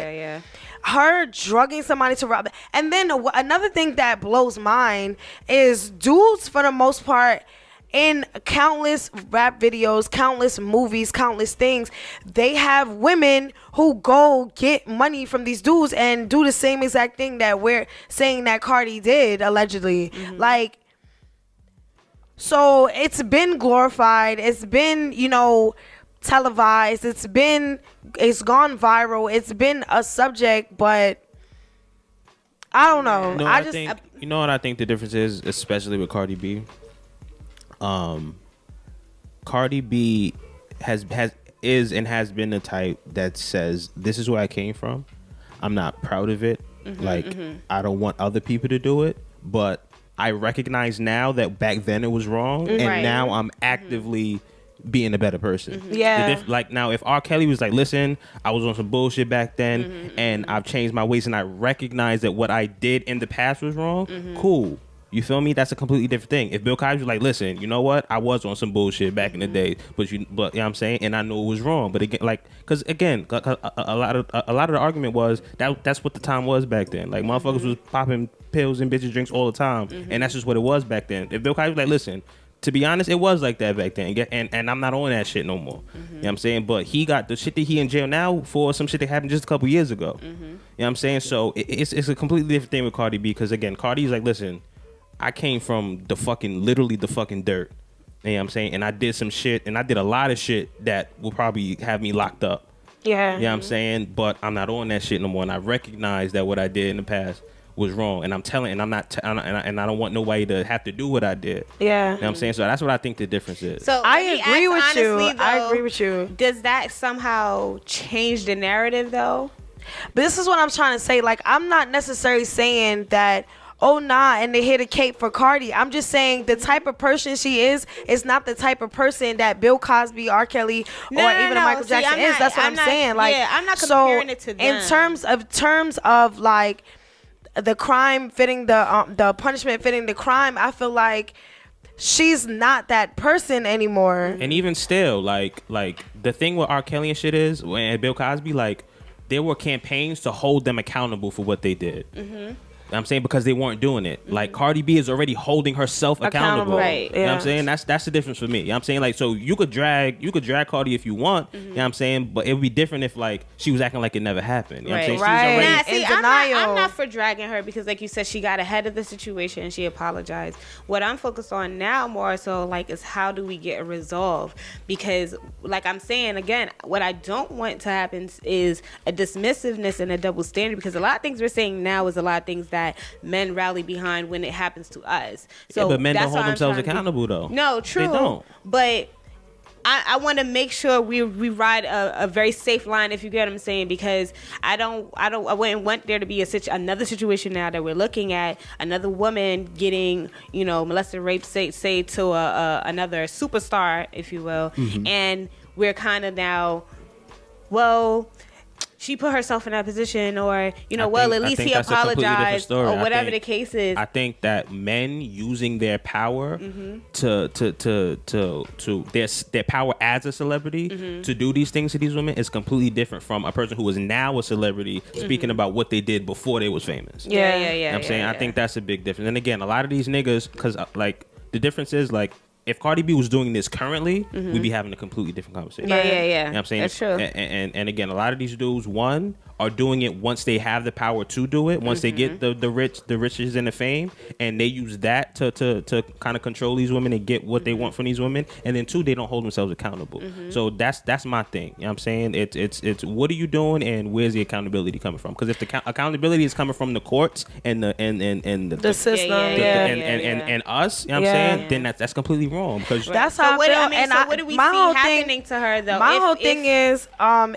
Her drugging somebody to rob. And then another thing that blows mine is dudes, for the most part, in countless rap videos, countless movies, countless things, they have women who go get money from these dudes and do the same exact thing that we're saying that Cardi did, allegedly. Like, so it's been glorified. It's been, televised. It's gone viral. It's been a subject, but I don't know.
You know what I think the difference is, especially with Cardi B? Cardi B is and has been the type that says, this is where I came from. I'm not proud of it. I don't want other people to do it, but I recognize now that back then it was wrong, and now I'm actively being a better person. Like now, if R. Kelly was like, listen, I was on some bullshit back then, and I've changed my ways, and I recognize that what I did in the past was wrong, cool. You feel me? That's a completely different thing. If Bill Cosby was like, listen, you know what? I was on some bullshit back in the day, but you know what I'm saying? And I knew it was wrong. But again, because a lot of the argument was that's what the time was back then. Like, motherfuckers was popping pills and bitches drinks all the time. And that's just what it was back then. If Bill Cosby was like, listen, to be honest, it was like that back then. And I'm not on that shit no more. You know what I'm saying? But he got the shit that he in jail now for some shit that happened just a couple years ago. You know what I'm saying? So it's a completely different thing with Cardi B, because again, Cardi's like, listen, I came from literally the fucking dirt. You know what I'm saying? And I did some shit, and I did a lot of shit that will probably have me locked up.
Yeah.
You know what I'm saying? But I'm not on that shit no more, and I recognize that what I did in the past was wrong, and I'm telling, and I'm not, and I don't want nobody to have to do what I did.
Yeah.
You know what I'm saying? So that's what I think the difference is.
So
I agree with you.
Though,
I agree with you.
Does that somehow change the narrative, though?
But this is what I'm trying to say. Like, I'm not necessarily saying that, oh nah, and they hit a cape for Cardi. I'm just saying the type of person she is not the type of person that Bill Cosby, R. Kelly, or even Michael Jackson is. That's what I'm saying. Like,
yeah, I'm not comparing it to them.
In terms of like the crime fitting the punishment fitting the crime, I feel like she's not that person anymore.
And even still, like the thing with R. Kelly and shit is, and Bill Cosby, like, there were campaigns to hold them accountable for what they did. I'm saying, because they weren't doing it. Like, Cardi B is already holding herself accountable.
Right.
You know what I'm saying? That's the difference for me. You know what I'm saying? Like, so you could drag Cardi if you want. You know what I'm saying? But it would be different if, like, she was acting like it never happened. You know what I'm saying?
Right.
She's already I'm not for dragging her, because like you said, she got ahead of the situation and she apologized. What I'm focused on now more so, like, is how do we get a resolve? Because like I'm saying again, what I don't want to happen is a dismissiveness and a double standard, because a lot of things we're saying now is a lot of things that men rally behind when it happens to us. So
yeah, but men don't hold themselves accountable though.
No, true.
They don't.
But I want to make sure we ride a very safe line, if you get what I'm saying, because I wouldn't want there to be another situation now that we're looking at, another woman getting, molested, raped, say to another superstar, if you will, and we're kind of now, well, she put herself in that position, or at least he apologized, or whatever the case is.
I think that men using their power to their power as a celebrity to do these things to these women is completely different from a person who is now a celebrity speaking about what they did before they was famous.
Yeah.
You know what I'm saying? I think that's a big difference. And again, a lot of these niggas, because the difference is if Cardi B was doing this currently, we'd be having a completely different conversation.
Yeah.
You know what I'm saying?
That's true.
And again, a lot of these dudes, are doing it once they have the power to do it, once they get the riches and the fame, and they use that to kind of control these women and get what they want from these women. And then 2, they don't hold themselves accountable. So that's my thing. You know what I'm saying? It's what are you doing, and where's the accountability coming from? Because if the accountability is coming from the courts and the
system,
and us, you know what I'm saying? Then that's completely wrong. Because
that's how I feel.
What do we see happening to her though?
My whole thing is,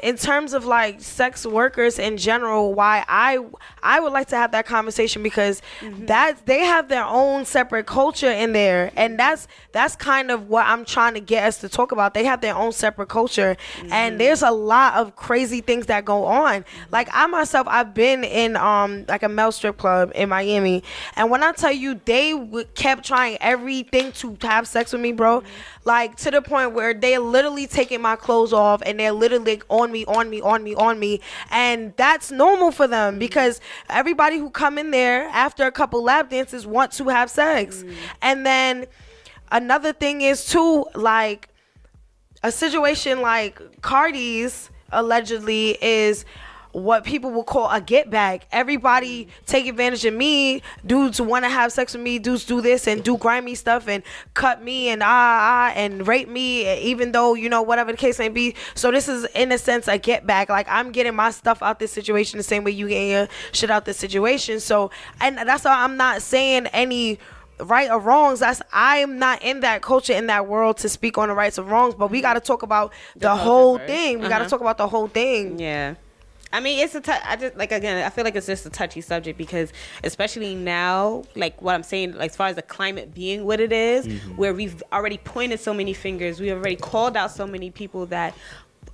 in terms of sex workers in general, why I would like to have that conversation, because that they have their own separate culture in there, and that's kind of what I'm trying to get us to talk about. They have their own separate culture, and there's a lot of crazy things that go on. I myself, I've been in a male strip club in Miami, and when I tell you, they kept trying everything to have sex with me, bro, to the point where they're literally taking my clothes off, and they're literally on me, and that's normal for them, because everybody who come in there after a couple lap dances want to have sex. And then another thing is too, a situation like Cardi's allegedly is what people will call a get back. Everybody take advantage of me. Dudes want to have sex with me. Dudes do this and do grimy stuff and cut me and and rape me, even though, whatever the case may be. So this is, in a sense, a get back. I'm getting my stuff out this situation the same way you getting your shit out this situation. So, and that's why I'm not saying any right or wrongs. I'm not in that culture, in that world, to speak on the rights or wrongs, but we got to talk about the whole thing. We got to talk about the whole thing.
Yeah. I mean, it's I just again, I feel like it's just a touchy subject, because especially now, what I'm saying, as far as the climate being what it is, where we've already pointed so many fingers, we've already called out so many people that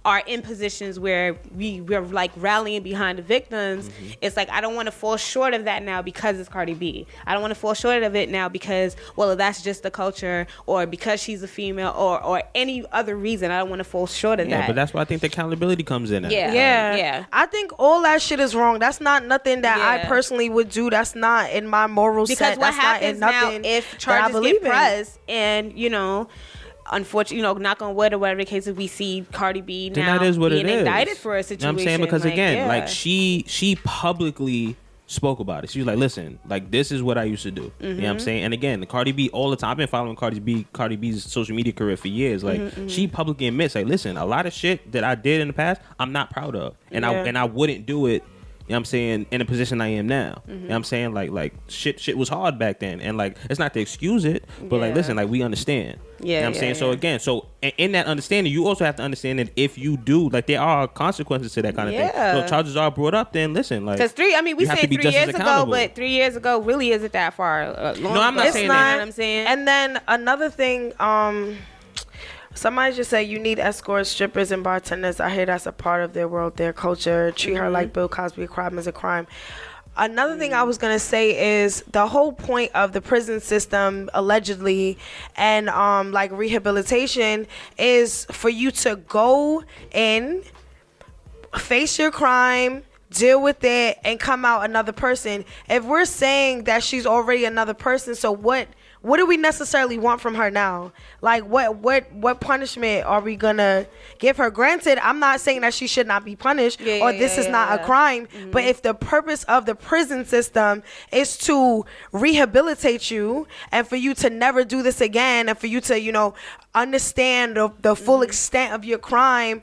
are in positions where we're rallying behind the victims. It's I don't want to fall short of that now because it's Cardi B. I don't want to fall short of it now because, well, that's just the culture, or because she's a female, or any other reason. I don't want to fall short of that.
But that's why I think the accountability comes in.
Yeah. I think all that shit is wrong. That's not nothing that I personally would do. That's not in my moral set.
Because what happens now if charges get pressed and, unfortunately, knock on wood or whatever the case is, we see Cardi B now being indicted for a situation.
You know what I'm saying? Because again, she publicly spoke about it. She was like, listen, this is what I used to do. You know what I'm saying? And again, Cardi B all the time, I've been following Cardi B's social media career for years. She publicly admits, listen, a lot of shit that I did in the past, I'm not proud of. And I wouldn't do it, you know what I'm saying, in a position I am now. You know what I'm saying? Shit was hard back then. And it's not to excuse it, but listen, we understand. You know what I'm saying? So again, in that understanding, you also have to understand that if you do, there are consequences to that kind of thing. So if charges are brought up, then listen,
because we said 3 years ago, but 3 years ago really isn't that far long.
No, I'm not saying that.
You know what I'm saying?
And then another thing, somebody just said you need escorts, strippers, and bartenders. I hear that's a part of their world, their culture. Treat her like Bill Cosby. A crime is a crime. Another thing I was going to say is the whole point of the prison system, allegedly, and rehabilitation is for you to go in, face your crime, deal with it, and come out another person. If we're saying that she's already another person, so what do we necessarily want from her now? What punishment are we gonna give her? Granted, I'm not saying that she should not be punished or this is not a crime, but if the purpose of the prison system is to rehabilitate you and for you to never do this again, and for you to, understand the full extent of your crime,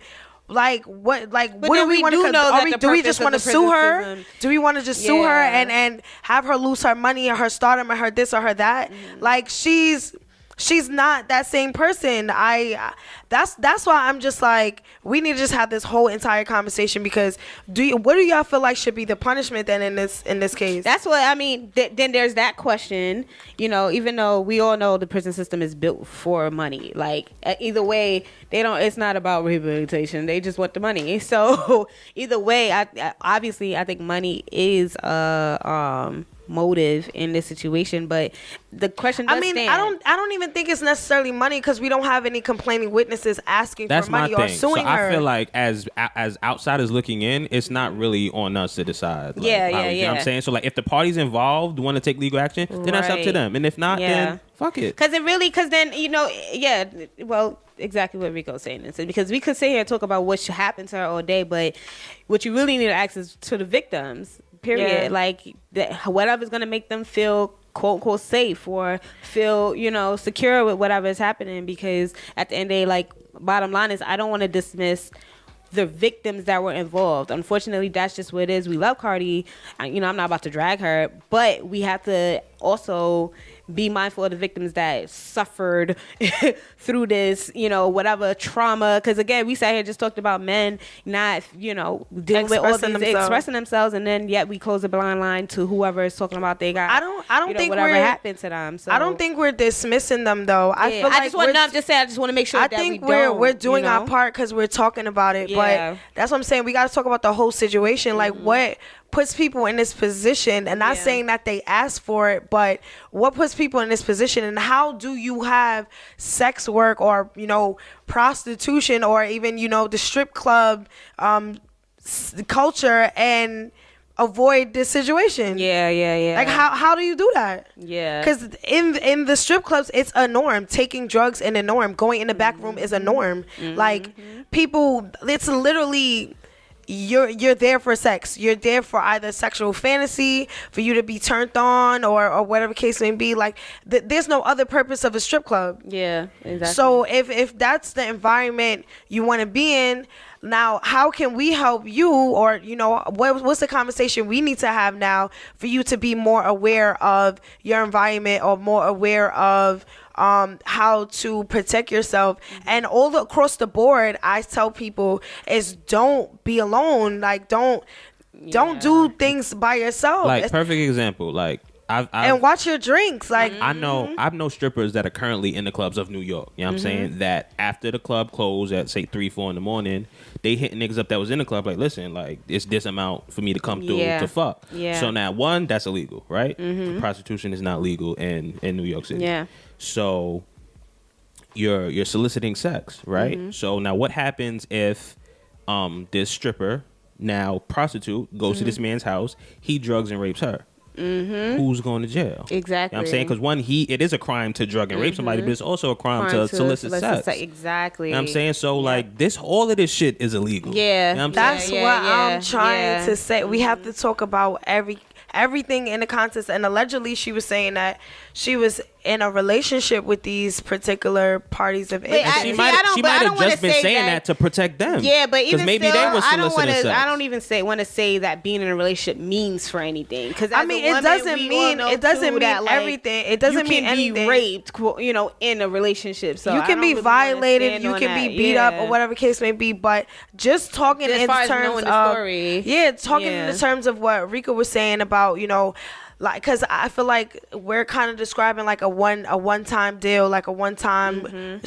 what do we want to know? Do we just want to sue her? Do we want to just sue her and have her lose her money or her stardom or her this or her that? she's not that same person. That's why I'm just like, we need to just have this whole entire conversation, because what do y'all feel like should be the punishment then in this case?
That's what I mean. Then there's that question, even though we all know the prison system is built for money. Like, either way, it's not about rehabilitation. They just want the money. So either way, I think money is motive in this situation, but the question does stand.
I don't even think it's necessarily money, because we don't have any complaining witnesses asking
That's
for money
my
or
thing.
suing
so
her.
I feel like as outsiders looking in, it's not really on us to decide. Like, You know what I'm saying? So like, if the parties involved want to take legal action, then that's up to them. And if not, then fuck it.
Because well, exactly what Rico's saying is, because we could sit here and talk about what should happen to her all day, but what you really need to ask is to the victims. Period.
Yeah.
Like, whatever's gonna make them feel quote unquote safe, or feel secure with whatever is happening. Because at the end of the day, like, bottom line is, I don't want to dismiss the victims that were involved. Unfortunately, that's just what it is. We love Cardi. I'm not about to drag her, but we have to also be mindful of the victims that suffered through this, whatever trauma. Because again, we sat here and just talked about men not, dealing with all these, expressing themselves, and then yet we close a blind line to whoever is talking about they got.
I don't think
whatever happened to them. So
I don't think we're dismissing them though. I feel like
I just want to make sure.
I think we're doing our part because we're talking about it.
Yeah.
But that's what I'm saying. We got to talk about the whole situation. Like, what puts people in this position, and not saying that they asked for it, but what puts people in this position, and how do you have sex work or prostitution, or even the strip club culture, and avoid this situation?
Yeah.
Like, how do you do that?
Yeah.
Because in the strip clubs, it's a norm. Taking drugs in a norm. Going in the back room is a norm. Like, people, it's literally, you're there for sex. You're there for either sexual fantasy, for you to be turned on, or whatever case may be. Like, there's no other purpose of a strip club.
Yeah, exactly.
So if that's the environment you want to be in, now how can we help you, or what's the conversation we need to have now for you to be more aware of your environment, or more aware of how to protect yourself? And all across the board, I tell people is, don't be alone. Like, don't do things by yourself.
Like, perfect example. Like, I've
and watch your drinks. Like,
I know strippers that are currently in the clubs of New York. You know what I'm saying? That after the club closed at say 3-4 in the morning, they hit niggas up that was in the club like, listen, like, it's this amount for me to come through to fuck.
Yeah.
So now, one, that's illegal, right? Prostitution is not legal in New York City.
Yeah.
So you're soliciting sex, right? So now what happens if this stripper, now prostitute, goes to this man's house, he drugs and rapes her? Who's going to jail?
Exactly.
You know what I'm saying? Because one, it is a crime to drug and rape somebody, but it's also a crime to solicit sex.
Exactly.
You know what I'm saying? So like, all of this shit is illegal.
Yeah.
You know what I'm
that's
saying?
what I'm trying to say. We have to talk about everything in the context. And allegedly, she was saying that she was in a relationship with these particular parties of interest.
She might have just been saying that to protect them.
Yeah, but even
maybe
still,
they were
I don't
soliciting sex.
want to say that being in a relationship means for anything. Because
it doesn't mean everything. It doesn't mean anything.
You can be raped, in a relationship. So
you can be violated. You can be beat up, or whatever case may be. But just talking in terms of in the terms of what Rika was saying about like, because I feel like we're kind of describing like a one-time deal, like a one-time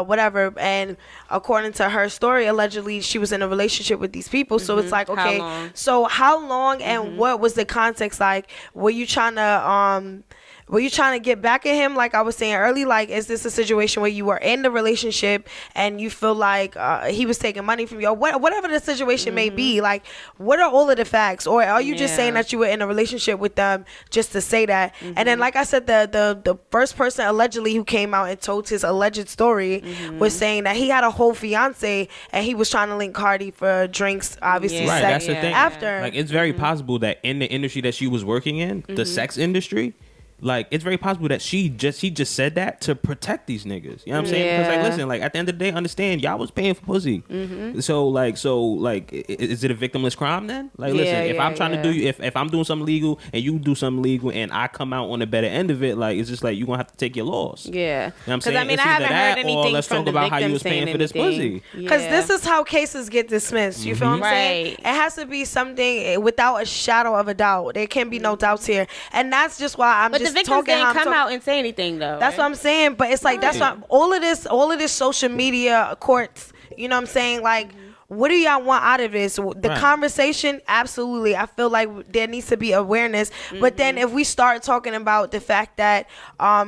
whatever. And according to her story, allegedly she was in a relationship with these people. So it's like, okay, so how long and what was the context? Like, were you trying to get back at him? Like I was saying early, like, is this a situation where you were in the relationship and you feel like he was taking money from you, or whatever the situation may be? Like, what are all of the facts? Or are you just saying that you were in a relationship with them just to say that? And then, like I said, the first person allegedly who came out and told his alleged story was saying that he had a whole fiance and he was trying to link Cardi for drinks, obviously.
Right, that's the thing.
After,
like, it's very possible that in the industry that she was working in, the sex industry, like it's very possible that she just said that to protect these niggas. You know what I'm saying? Because like, listen, like at the end of the day, understand y'all was paying for pussy.
Mm-hmm.
So is it a victimless crime then? Like, listen, if I'm trying to do if I'm doing something legal and you do something legal and I come out on the better end of it, like it's just like you gonna have to take your loss.
Yeah.
You know what I'm saying?
I mean, I haven't heard anything
let's
from
talk
the
about how you
victim
was paying
saying
for this
anything.
pussy.
Because this is how cases get dismissed. You feel what I'm saying?
Right.
It has to be something without a shadow of a doubt. There can't be no doubts here. And that's just why I'm
But
just
the victims
talking
didn't
how I'm
come
talking.
out and say anything though.
That's what I'm saying. But it's like, that's why all of this social media courts, you know what I'm saying? Like, what do y'all want out of this? The conversation, absolutely. I feel like there needs to be awareness. But then if we start talking about the fact that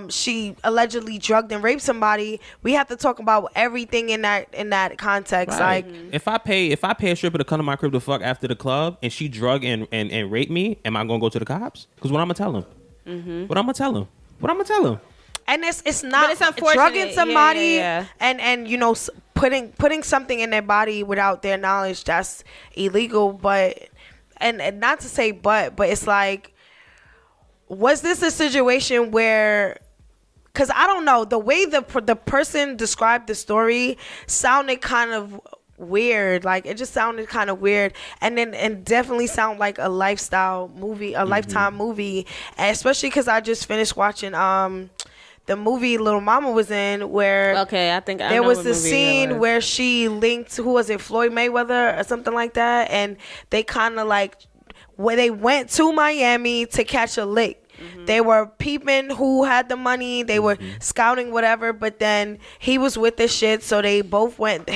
she allegedly drugged and raped somebody, we have to talk about everything in that context.
Right.
Like,
if I pay a stripper to come to my crib to fuck after the club and she drug and raped me, am I gonna go to the cops? Because what I'm gonna tell him? What I'm gonna tell him?
and it's not
it's unfortunate.
drugging somebody
Yeah.
and you know, putting something in their body without their knowledge, that's illegal. But and not to say but it's like, was this a situation where, because I don't know, the way the person described the story sounded kind of weird. Like, it just sounded kind of weird, and definitely sound like a lifestyle movie, a Lifetime movie. And especially because I just finished watching the movie Little Mama was in, where
Okay, I think I
there
know
was
what
this
movie
scene
it was.
where she linked, who was it, Floyd Mayweather or something like that, and they kind of like, where they went to Miami to catch a lick. They were peeping who had the money. They were scouting whatever, but then he was with the shit, so they both went.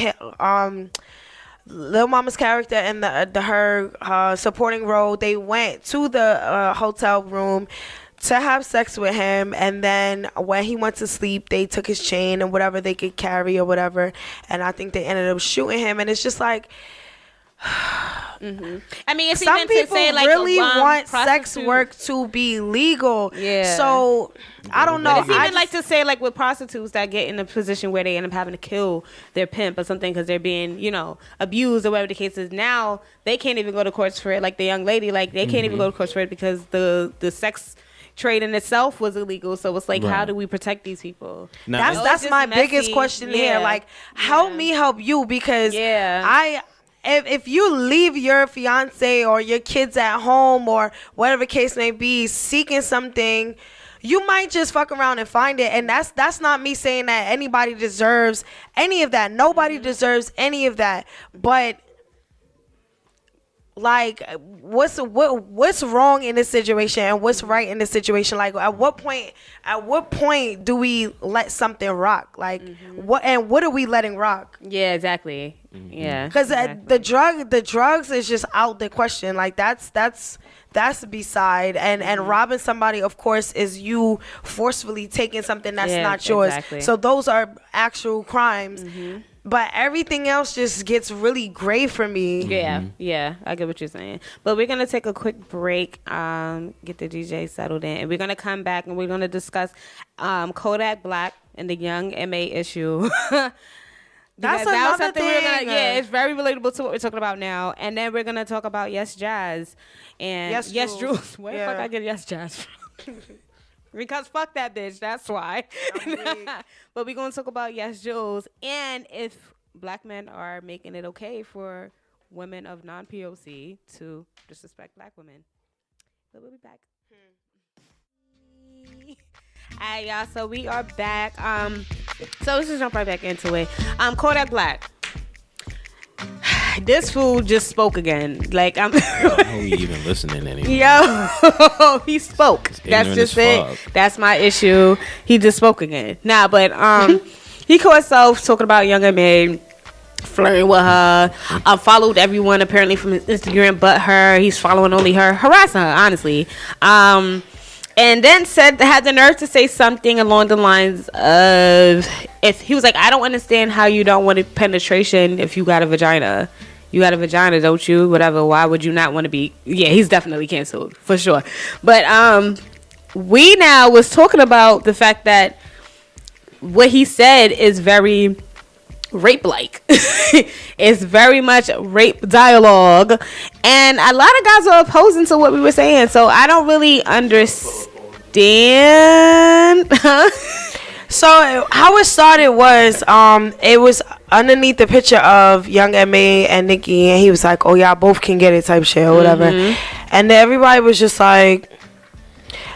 Lil Mama's character and her supporting role, they went to the hotel room to have sex with him, and then when he went to sleep, they took his chain and whatever they could carry or whatever, and I think they ended up shooting him. And it's just like,
I mean, it's
some
even to
people
say like
really want sex
prostitute-
work to be legal.
Yeah.
So I don't know.
But it's even
I
like to say like with prostitutes that get in a position where they end up having to kill their pimp or something because they're being, you know, abused or whatever the case is. Now they can't even go to courts for it. Like the young lady, like they can't even go to courts for it because the sex trade in itself was illegal. So it's like, how do we protect these people?
Now,
that's
just
my
messy.
biggest question here.
Yeah.
Like, help me help you, because
Yeah.
if you leave your fiance or your kids at home or whatever case may be seeking something, you might just fuck around and find it. And that's not me saying that anybody deserves any of that. Nobody deserves any of that. But like, what's wrong in this situation and what's right in this situation? Like, at what point do we let something rock? Like, what are we letting rock?
Yeah, exactly. Yeah,
Because
exactly.
the drugs is just out the question. Like, that's beside, and robbing somebody, of course, is you forcefully taking something that's not yours.
Exactly.
So those are actual crimes. But everything else just gets really gray for me.
Yeah, I get what you're saying. But we're gonna take a quick break, get the DJ settled in, and we're gonna come back and we're gonna discuss Kodak Black and the young MA issue.
That's
Because that was
another
something we're
thing.
it's very relatable to what we're talking about now. And then we're gonna talk about Yes Jazz and
Yes Jules.
Jules. Where the fuck I get Yes Jazz from? Because fuck that bitch. That's why. But we're gonna talk about Yes Jules and if black men are making it okay for women of non-POC to disrespect black women. But we'll be back. Alright, y'all. So we are back. So let's just jump right back into it. Kodak Black. This fool just spoke again. Like, I'm.
How we even listening anymore?
Yo, he spoke. That's
ignorant
just
as
it.
fuck.
That's my issue. He just spoke again. Nah, but he caught himself talking about younger men, flirting with her. Followed everyone apparently from his Instagram but her. He's following only her, harassing her, honestly. And then had the nerve to say something along the lines of, if he was like, I don't understand how you don't want penetration if you got a vagina. You got a vagina, don't you? Whatever. Why would you not want to be? Yeah, he's definitely canceled for sure. But we now was talking about the fact that what he said is very rape-like. It's very much rape dialogue, and a lot of guys are opposing to what we were saying. So I don't really understand. Dan.
So how it started was it was underneath the picture of Young M.A. and Nicki, and he was like, oh y'all both can get it type shit or whatever. And then everybody was just like,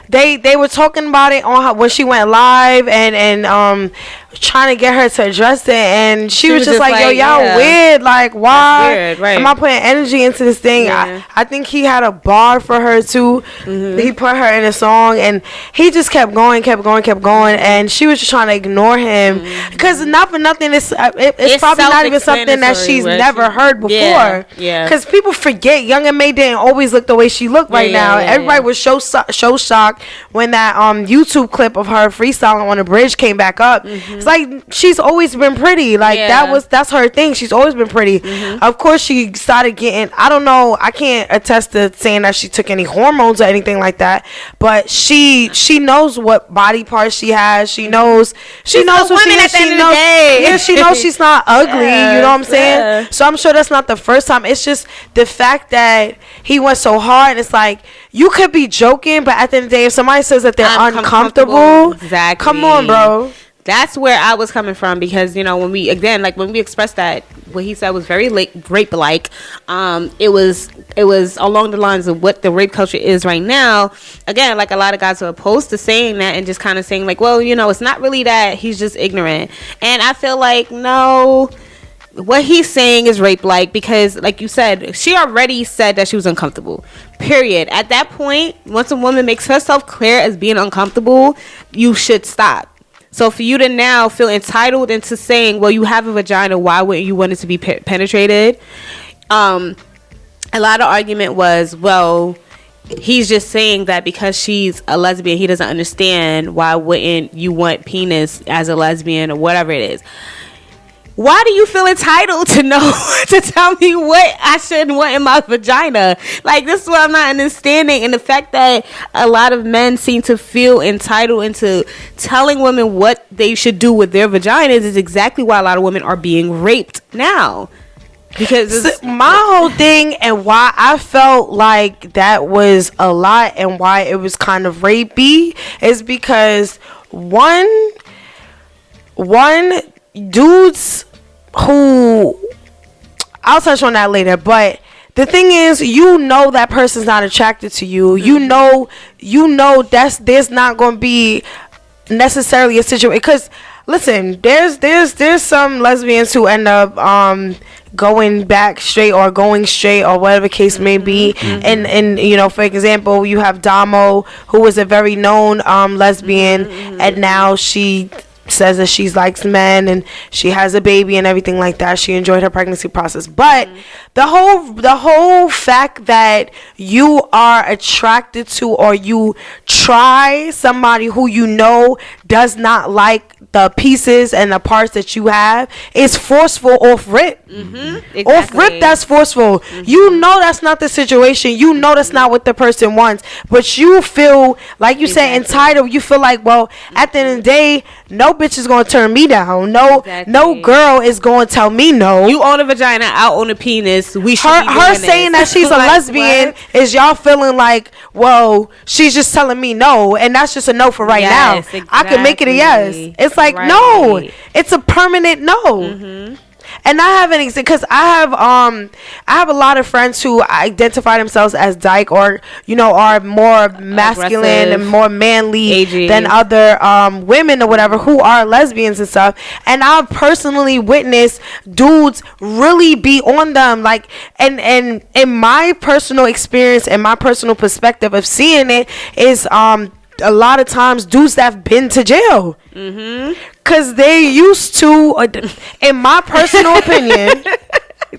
they were talking about it on her when she went live and trying to get her to address it, and she was just like, yo, y'all weird, like why
weird, right.
am I putting energy into this thing? I think he had a bar for her too. He put her in a song, and he just kept going, and she was just trying to ignore him because not for nothing, it's probably not even something that she's never heard before. Because people forget Young M.A. didn't always look the way she looked now. Everybody was so shocked when that YouTube clip of her freestyling on the bridge came back up. It's like she's always been pretty, like that's her thing. She's always been pretty. Of course she started getting, I don't know, I can't attest to saying that she took any hormones or anything like that, but she knows what body parts she has. She knows what she is. She knows, yeah, she knows she's not ugly. You know what I'm saying? So I'm sure that's not the first time. It's just the fact that he went so hard, and it's like, you could be joking, but at the end of the day, if somebody says that they're uncomfortable,
exactly,
come on, bro.
That's where I was coming from, because when we expressed that what he said was very rape-like, it was along the lines of what the rape culture is right now. Again, like, a lot of guys are opposed to saying that and just kind of saying like, well, it's not really that, he's just ignorant. And I feel like, no, what he's saying is rape-like, because like you said, she already said that she was uncomfortable, period. At that point, once a woman makes herself clear as being uncomfortable, you should stop. So for you to now feel entitled into saying, well, you have a vagina, why wouldn't you want it to be penetrated? A lot of argument was, well, he's just saying that because she's a lesbian, he doesn't understand, why wouldn't you want penis as a lesbian or whatever it is. Why do you feel entitled to know, to tell me what I shouldn't want in my vagina? Like, this is what I'm not understanding. And the fact that a lot of men seem to feel entitled into telling women what they should do with their vaginas is exactly why a lot of women are being raped now. Because
my whole thing, and why I felt like that was a lot and why it was kind of rapey, is because one dudes who, I'll touch on that later, but the thing is, that person's not attracted to you. You know there's not going to be necessarily a situation, because listen, there's some lesbians who end up going back straight or going straight or whatever case may be. And for example, you have Damo, who was a very known lesbian, and now she says that she likes men and she has a baby and everything like that. She enjoyed her pregnancy process, but the whole fact that you are attracted to, or you try somebody who does not like the pieces and the parts that you have, is forceful off rip. Exactly. Off rip, that's forceful. That's not the situation. That's not what the person wants, but you feel like you say entitled. You feel like, well, at the end of the day, no bitch is gonna turn me down. No girl is gonna tell me no.
You own a vagina, I own a penis. We should
her saying that she's a lesbian is y'all feeling like, well, she's just telling me no, and that's just a no for now. Exactly. I can make it a yes. It's like, no, it's a permanent no. And I have because I have a lot of friends who identify themselves as dyke, or are more masculine and more manly than other women or whatever, who are lesbians and stuff. And I've personally witnessed dudes really be on them, like, and in my personal experience and my personal perspective of seeing it is a lot of times dudes that have been to jail. Because they used to, in my personal opinion,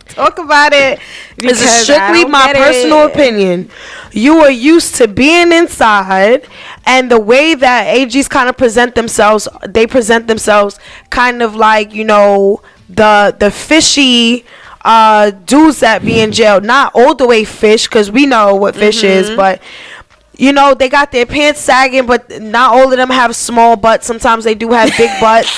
talk about it.
This is strictly my personal opinion. You are used to being inside, and the way that AGs kind of present themselves, they present themselves kind of like, the fishy dudes that be in jail. Not all the way fish, because we know what fish is, but they got their pants sagging, but not all of them have small butts. Sometimes they do have big butts.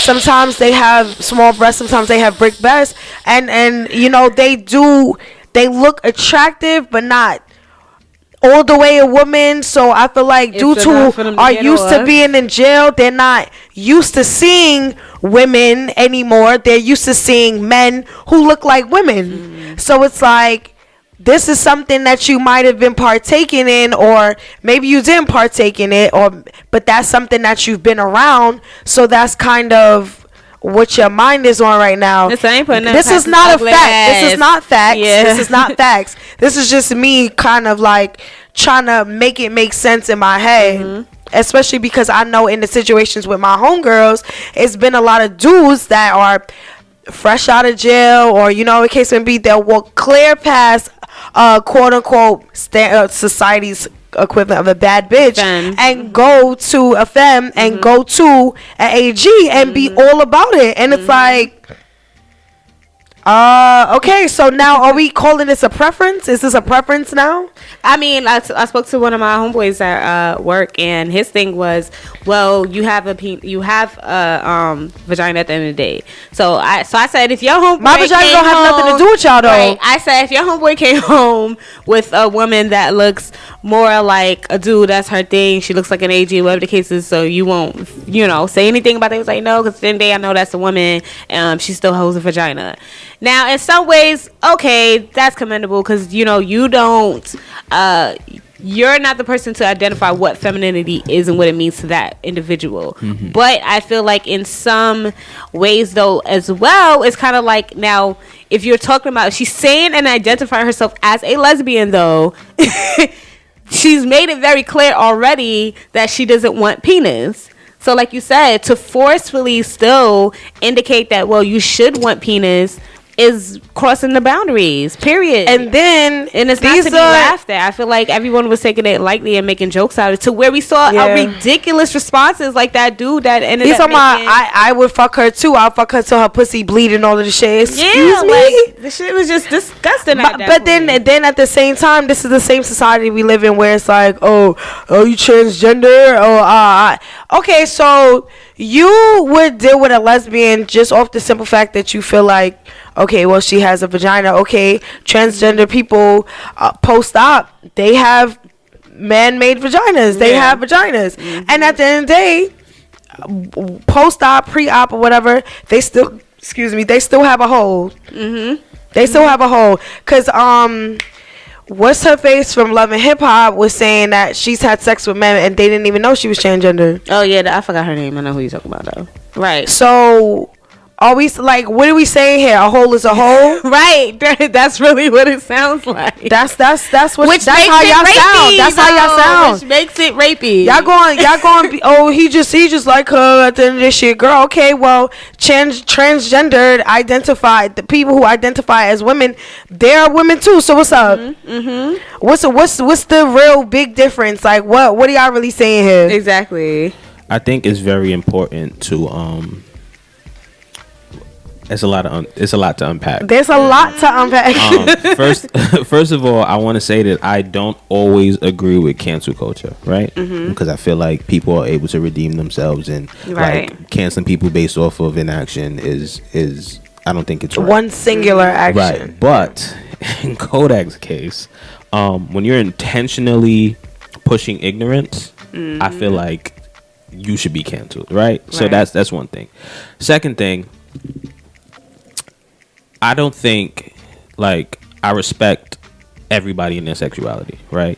Sometimes they have small breasts. Sometimes they have brick breasts. And they look attractive, but not older way a woman, so I feel like dudes who are used to being in jail, they're not used to seeing women anymore. They're used to seeing men who look like women. So it's like, this is something that you might have been partaking in, or maybe you didn't partake in it, but that's something that you've been around. So that's kind of what your mind is on right now.
This is
not a fact. This is not facts.
Yeah.
This is not facts. This is just me kind of like trying to make it make sense in my head. Especially because I know in the situations with my homegirls, it's been a lot of dudes that are fresh out of jail, or the case may be, they'll walk clear past quote unquote society's equivalent of a bad bitch and go to a femme and go to an AG and be all about it, and it's like, okay, so now are we calling this a preference? Is this a preference now?
I mean, I spoke to one of my homeboys at work, and his thing was, well, you have a vagina at the end of the day. So I said, if your homeboy,
my vagina don't have nothing to do with y'all though.
Right, I said, if your homeboy came home with a woman that looks more like a dude, that's her thing. She looks like an AG, whatever the case is. So you won't, say anything about it. He was like, no, because at the end of the day, I know that's a woman. She still holds a vagina. Now, in some ways, okay, that's commendable, because you don't. You're not the person to identify what femininity is and what it means to that individual. But I feel like in some ways, though, as well, it's kind of like, now, if you're talking about, she's saying and identifying herself as a lesbian, though, she's made it very clear already that she doesn't want penis. So like you said, to forcefully still indicate that, well, you should want penis, is crossing the boundaries, period. And it's not to be laughed at. I feel like everyone was taking it lightly and making jokes out of it, to where we saw ridiculous responses, like that dude that ended up making,
I would fuck her too. I'll fuck her till her pussy bleeding, all of the shit. Excuse me?
Like, the shit was just disgusting.
But then at the same time, this is the same society we live in, where it's like, oh, you transgender? Okay, so you would deal with a lesbian just off the simple fact that you feel like, okay, well, she has a vagina. Okay, transgender people post-op, they have man-made vaginas. They have vaginas. And at the end of the day, post-op, pre-op, or whatever, they still have a hole. They still have a hole. Because, what's her face from Love and Hip Hop was saying that she's had sex with men and they didn't even know she was transgender.
Oh, yeah, I forgot her name. I know who you're talking about, though. Right.
So, are we, like, what are we saying here? A hole is a hole?
Right. That's really what it sounds like.
That's how y'all sound. That's how y'all sound.
Which makes it rapey.
Y'all going be, oh, he just like her at the end of this shit. Girl, okay, well, transgendered, identified, the people who identify as women, they are women too. So what's up? What's the real big difference? Like, what are y'all really saying here?
Exactly.
I think it's very important to it's a lot to unpack.
There's a lot to unpack.
First of all, I want to say that I don't always agree with cancel culture, right? Because I feel like people are able to redeem themselves, and like canceling people based off of inaction is I don't think it's right.
One singular action.
Right, but in Kodak's case, when you're intentionally pushing ignorance, I feel like you should be canceled, right? So that's one thing. Second thing, I don't think, like, I respect everybody in their sexuality, right?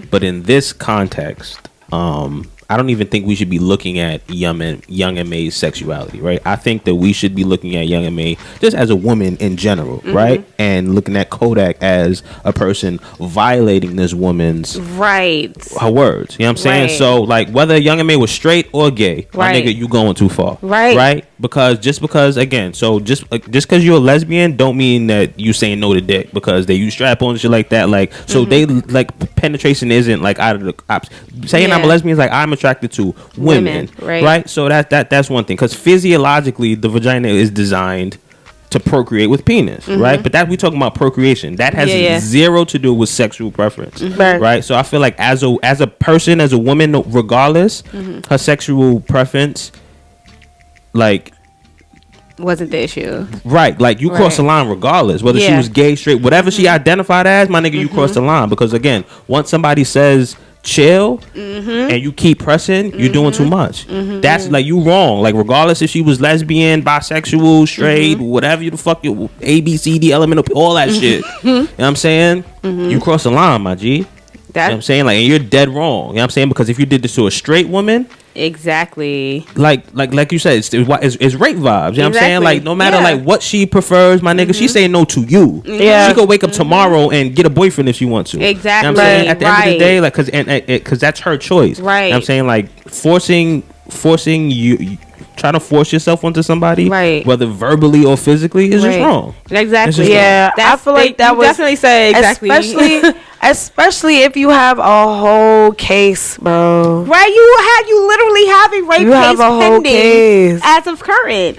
But in this context, I don't even think we should be looking at Young M.A's sexuality, right? I think that we should be looking at Young M.A just as a woman in general, right? And looking at Kodak as a person violating this woman's her words. You know what I'm saying? So, like, whether Young M.A was straight or gay, my nigga, you going too far, right? Because just because because you're a lesbian don't mean that you saying no to dick, because they use strap on and shit like that. Like, so they, like, penetration isn't like out of the saying I'm a lesbian is like I'm attracted to women, right? So that's one thing, because physiologically the vagina is designed to procreate with penis, right? But that we talking about procreation, that has zero to do with sexual preference, right? So I feel like as a person, as a woman, regardless her sexual preference, like,
wasn't the issue.
Right, like you cross the line regardless, whether she was gay, straight, whatever she identified as, my nigga, you cross the line. Because again, once somebody says chill and you keep pressing, you're doing too much. That's like, you wrong. Like, regardless if she was lesbian, bisexual, straight, whatever you the fuck, A, B, C, D, elemental, all that shit. You know what I'm saying? You cross the line, my G. You know what I'm saying? Like, and you're dead wrong. You know what I'm saying? Because if you did this to a straight woman,
exactly,
like you said, it's rape vibes. You know what I'm saying? Like, no matter like what she prefers, my nigga, she's saying no to you. Yeah, she could wake up tomorrow and get a boyfriend if she wants to.
Exactly.
You know what I'm saying? At the end of the day, like, because that's her choice.
Right.
You know what I'm saying? Like, forcing you. Trying to force yourself onto somebody, right, whether verbally or physically, is just wrong.
Exactly.
Yeah, I feel like that was
definitely say exactly.
Especially if you have a whole case, bro.
Right, you literally have a rape case pending as of current.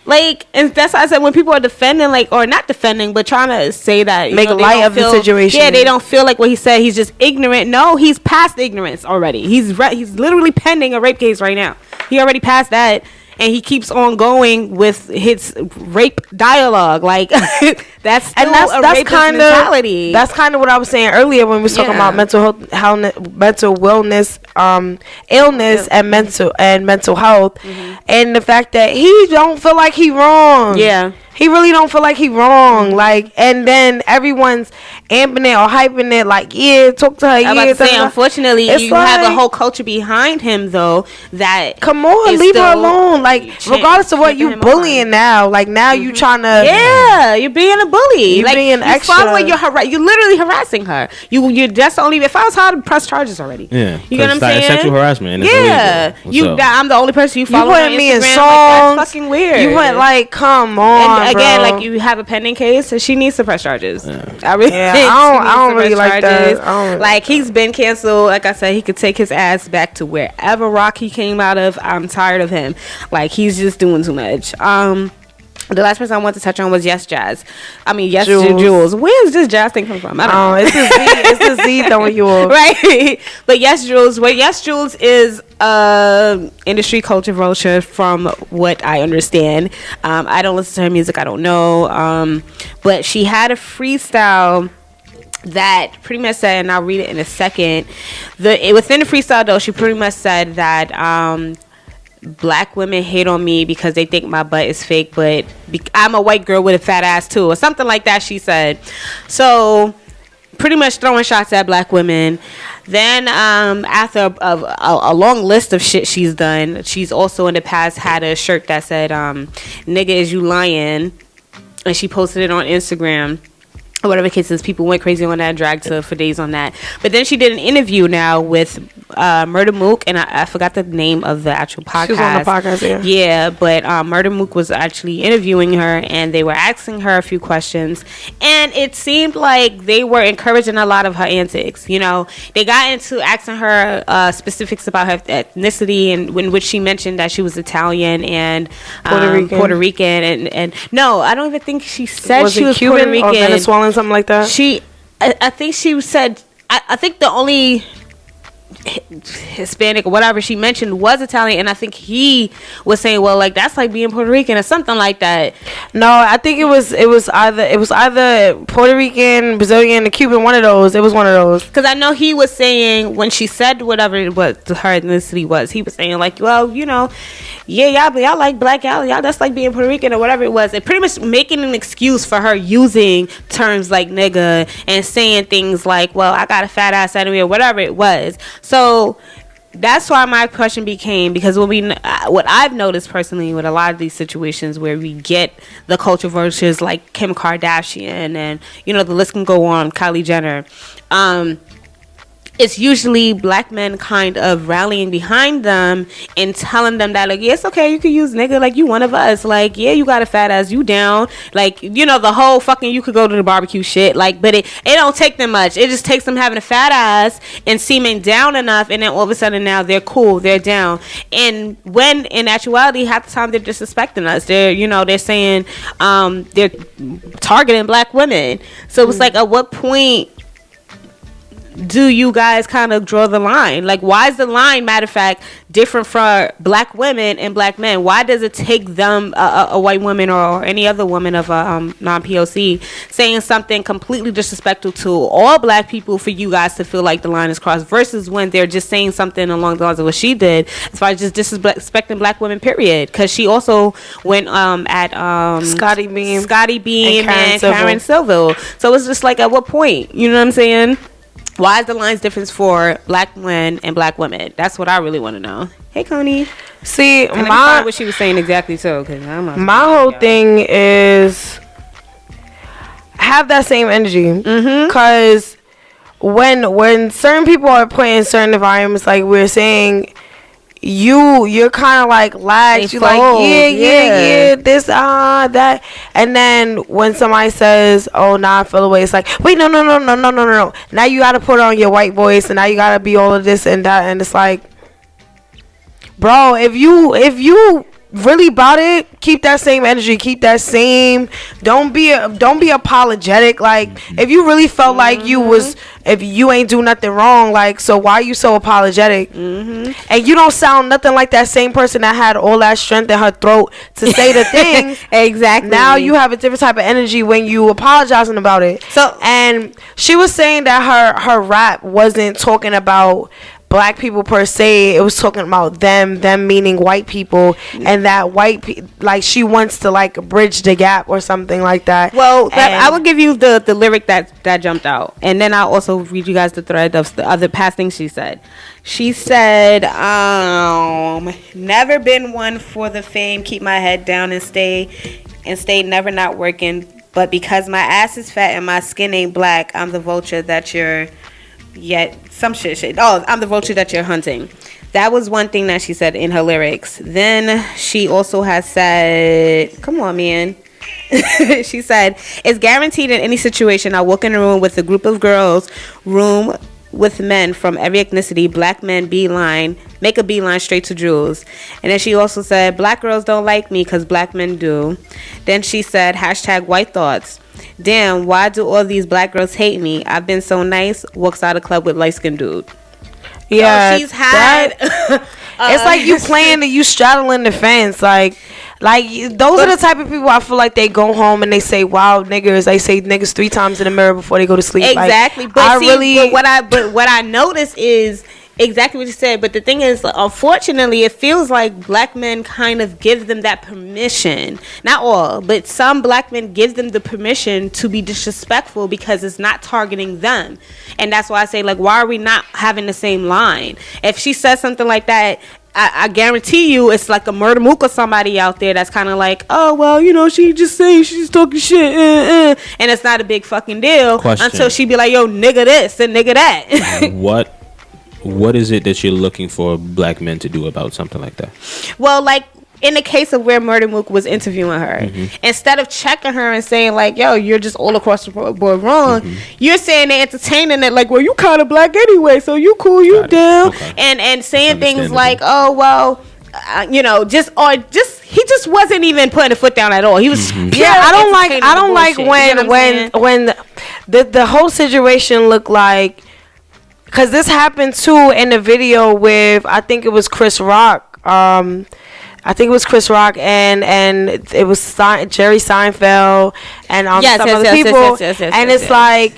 Like, and that's why I said when people are defending, like, or not defending, but trying to say that
make light of the situation.
Yeah, they don't feel like what he said. He's just ignorant. No, he's past ignorance already. He's literally pending a rape case right now. He already passed that, and he keeps on going with his rape dialogue. Like, that's still a rapist mentality.
That's kind of what I was saying earlier when we was talking about mental wellness, illness, and mental health, and the fact that he don't feel like he wrong. Yeah. He really don't feel like he wrong. Like, and then everyone's amping it or hyping it. Like, yeah, talk to her.
I'm about to say, unfortunately, you have a whole culture behind him, though. That
come on, leave her alone. Like, regardless of what you bullying now, like now you trying to
you're being a bully.
You're
like,
being extra.
You're literally harassing her. You're just only. If I was her, I'd press charges already.
Yeah,
you know what I'm saying?
Sexual harassment.
And I'm the only person you follow.
You putting me in songs.
Like, that's fucking weird.
You went like, come on.
And again,
bro.
like, you have a pending case, so she needs to press charges.
I don't really like that.
Like, he's been canceled. Like I said, he could take his ass back to wherever rock he came out of. I'm tired of him. Like, he's just doing too much. The last person I want to touch on was Jules. Jules. Where's this Jazz thing come from? I don't know.
It's the Z throwing you off.
Right. But Jules is industry culture vulture from what I understand. I don't listen to her music. I don't know. But she had a freestyle that pretty much said, and I'll read it in a second. Within the freestyle, though, she pretty much said that black women hate on me because they think my butt is fake, but I'm a white girl with a fat ass too, or something like that, she said. So pretty much throwing shots at black women. Then after a long list of shit she's done, she's also in the past had a shirt that said nigga, is you lying, and she posted it on Instagram. Or whatever the case is, people went crazy on that, dragged her for days on that. But then she did an interview now with Murder Mook, and I forgot the name of the actual podcast.
She was on the podcast,
yeah. But Murder Mook was actually interviewing her, and they were asking her a few questions. And it seemed like they were encouraging a lot of her antics. You know, they got into asking her specifics about her ethnicity, and in which she mentioned that she was Italian and Puerto Rican. And no, I don't even think she said she was
Cuban
Puerto Rican
or Venezuelan. Something like that.
I think she said. I think the only Hispanic or whatever she mentioned was Italian, and I think he was saying, well, like, that's like being Puerto Rican or something like that.
No, I think it was either Puerto Rican, Brazilian, or Cuban. One of those. It was one of those.
Because I know he was saying, when she said whatever it was her ethnicity was, he was saying, like, well, you know, yeah, y'all like black, y'all that's like being Puerto Rican or whatever it was. And pretty much making an excuse for her using terms like nigga and saying things like, well, I got a fat ass anyway, or whatever it was. So that's why my question became, because what I've noticed personally with a lot of these situations where we get the culture vultures like Kim Kardashian and, you know, the list can go on, Kylie Jenner, it's usually black men kind of rallying behind them and telling them that, like, yeah, it's okay, you can use nigga, like, you one of us, like, yeah, you got a fat ass, you down, like, you know, the whole fucking you could go to the barbecue shit, like, but it don't take them much. It just takes them having a fat ass and seeming down enough, and then all of a sudden now they're cool, they're down. And when in actuality half the time they're disrespecting us, they're saying they're targeting black women. So it's like, at what point do you guys kind of draw the line? Like, why is the line, matter of fact, different for black women and black men? Why does it take them, a white woman or any other woman of a non-POC, saying something completely disrespectful to all black people for you guys to feel like the line is crossed, versus when they're just saying something along the lines of what she did, as far as just disrespecting black women, period? Because she also went at
Scotty Beam
and Karen Silver. So it's just like, at what point? You know what I'm saying? Why is the lines difference for black men and black women? That's what I really want to know. Hey, Coney.
See,
and my what she was saying exactly too.
My whole thing is have that same energy, because when certain people are put in certain environments, like we're saying, you're kind of like lax. You're like, yeah, this, that. And then when somebody says, oh, nah, I feel away, it's like, wait, no. Now you got to put on your white voice, and now you got to be all of this and that. And it's like, bro, if you really about it, keep that same energy, keep that same, don't be apologetic. Like, if you really felt like if you ain't do nothing wrong, like, so why are you so apologetic? And you don't sound nothing like that same person that had all that strength in her throat to say the things.
Exactly.
Now you have a different type of energy when you apologizing about it. So, and she was saying that her rap wasn't talking about black people per se. It was talking about them meaning white people, and that like she wants to like bridge the gap or something like that. Well,
I will give you the lyric that jumped out, and then I'll also read you guys the thread of the other past things she said. She said, never been one for the fame, keep my head down and stay never not working, but because my ass is fat and my skin ain't black, I'm the vulture that you're I'm the vulture that you're hunting. That was one thing that she said in her lyrics. Then she also has said, come on, man. She said, it's guaranteed in any situation I walk in a room with a group of girls, room with men from every ethnicity, black men make a beeline straight to Jules. And then she also said, black girls don't like me because black men do. Then she said, hashtag white thoughts. Damn, why do all these black girls hate me? I've been so nice. Walks out of club with light skinned dude.
Yeah,
so she's had.
It's like you playing you straddling the fence. Like those are the type of people I feel like they go home and they say, "Wow, niggers." They say niggas 3 times in the mirror before they go to sleep.
Exactly,
like,
but what I notice is exactly what you said. But the thing is, unfortunately, it feels like black men kind of give them that permission. Not all, but some black men give them the permission to be disrespectful because it's not targeting them. And that's why I say, like, why are we not having the same line? If she says something like that, I guarantee you it's like a Murder Mook or somebody out there that's kind of like, oh, well, you know, she just saying she's talking shit. And it's not a big fucking deal. Until she be like, yo, nigga this and nigga that.
What is it that you're looking for black men to do about something like that? Well,
like in the case of where Murder Mook was interviewing her, instead of checking her and saying like, yo, you're just all across the board wrong, you're saying they're entertaining it like, well, you kind of black anyway, so you cool, you down. Okay. And saying things like, oh, well, you know, he just wasn't even putting a foot down at all. He was
I don't like when the whole situation looked like, because this happened too in the video with, I think it was Chris Rock. And it was Jerry Seinfeld and some other people. And it's like,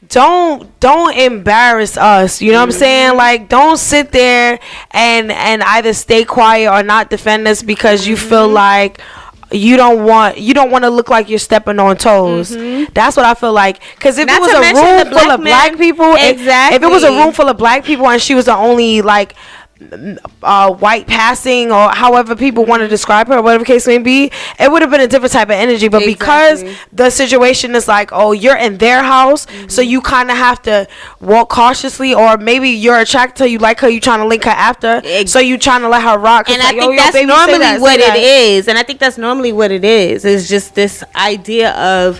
don't embarrass us. You know what I'm saying? Like, don't sit there and either stay quiet or not defend us because you feel like you don't want to look like you're stepping on toes. That's what I feel like. Because if it was a room full of black people, if it was a room full of black people and she was the only like white passing or however people want to describe her or whatever case may be, it would have been a different type of energy. But because the situation is like, oh, you're in their house, so you kind of have to walk cautiously, or maybe you're attracted to her, you like her, you trying to link her after, so you trying to let her rock.
And I think that's normally what it is. And I think that's normally what it is. It's just this idea of,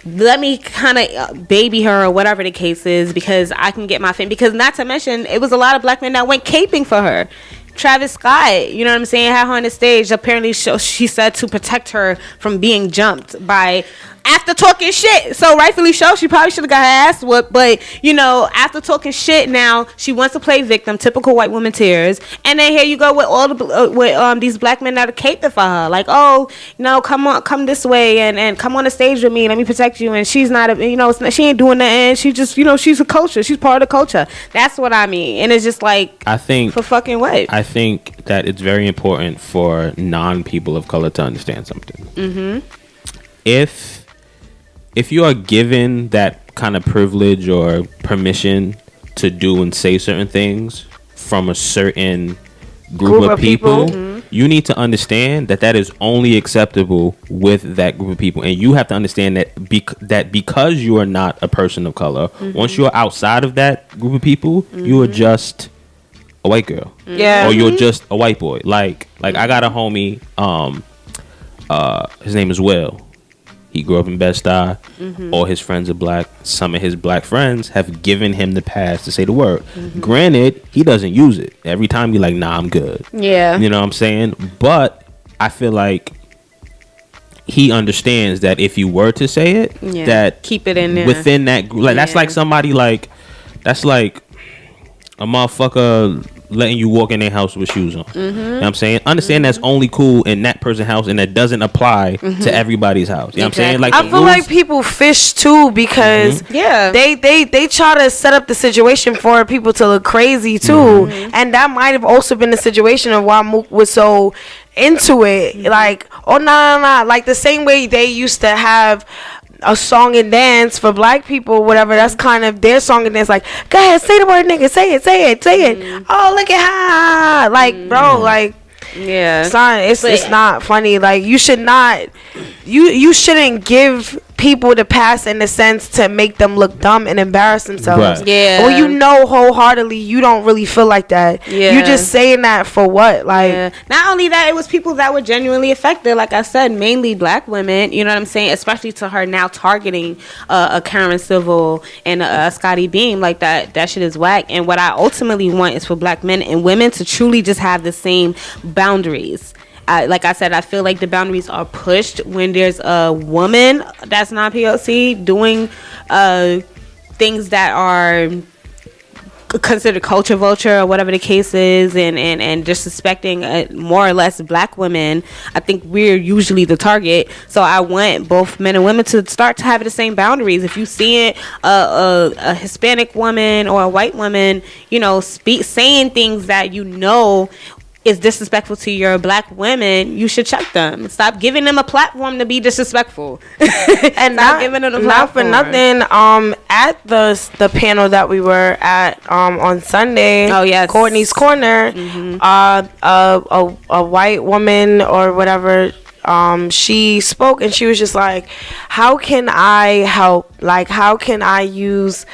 let me kind of baby her or whatever the case is because I can get my fame. Because not to mention, it was a lot of black men that went caping for her. Travis Scott, you know what I'm saying, had her on the stage. Apparently, she said to protect her from being jumped by. after talking shit. So rightfully so, she probably should have got her ass whooped. But you know, after talking shit, now she wants to play victim. Typical white woman tears. And then here you go with all the with these black men that are caping for her. Like, oh, you know, come this way and come on the stage with me. Let me protect you. And she's not, she ain't doing nothing. She just, she's a culture. She's part of the culture. That's what I mean. And it's just like,
I think
for fucking what?
I think that it's very important for non-people of color to understand something. Mm-hmm. If you are given that kind of privilege or permission to do and say certain things from a certain group of people, you need to understand that is only acceptable with that group of people. And you have to understand that because you are not a person of color, once you're outside of that group of people, you are just a white girl.
Yeah.
Or you're just a white boy. Like I got a homie, his name is Will. He grew up in Bed-Stuy. All his friends are black. Some of his black friends have given him the pass to say the word. Granted, he doesn't use it. Every time he's like, nah, I'm good.
Yeah.
You know what I'm saying? But I feel like he understands that if you were to say it, that
keep it in there.
Within that group. Like, that's like somebody that's like a motherfucker letting you walk in their house with shoes on. You know what I'm saying? Understand that's only cool in that person's house and that doesn't apply to everybody's house. You know what I'm saying? Like,
I feel like people fish too because they try to set up the situation for people to look crazy too. And that might have also been the situation of why Mook was so into it. Like, oh nah. Like the same way they used to have a song and dance for black people, whatever. That's kind of their song and dance. Like, go ahead, say the word, nigga. Say it. Oh, look at how. Like, bro, like,
yeah,
son, it's not funny. Like, you should not. You shouldn't give people to pass in the sense to make them look dumb and embarrass themselves.
Right.
Yeah.
Or wholeheartedly you don't really feel like that. Yeah. You just saying that for what? Like,
not only that, it was people that were genuinely affected. Like I said, mainly black women. You know what I'm saying? Especially to her now targeting a Karen Civil and a Scotty Beam. Like that shit is whack. And what I ultimately want is for black men and women to truly just have the same boundaries. Like I said, I feel like the boundaries are pushed when there's a woman that's not POC doing things that are considered culture vulture or whatever the case is, and disrespecting more or less black women. I think we're usually the target. So I want both men and women to start to have the same boundaries. If you see it, a Hispanic woman or a white woman, saying things that is disrespectful to your black women, you should check them. Stop giving them a platform to be disrespectful.
And not giving them a platform. Not for nothing. At the panel that we were at on Sunday, Courtney's Corner, a white woman or whatever, she spoke and she was just like, how can I help? Like, how can I use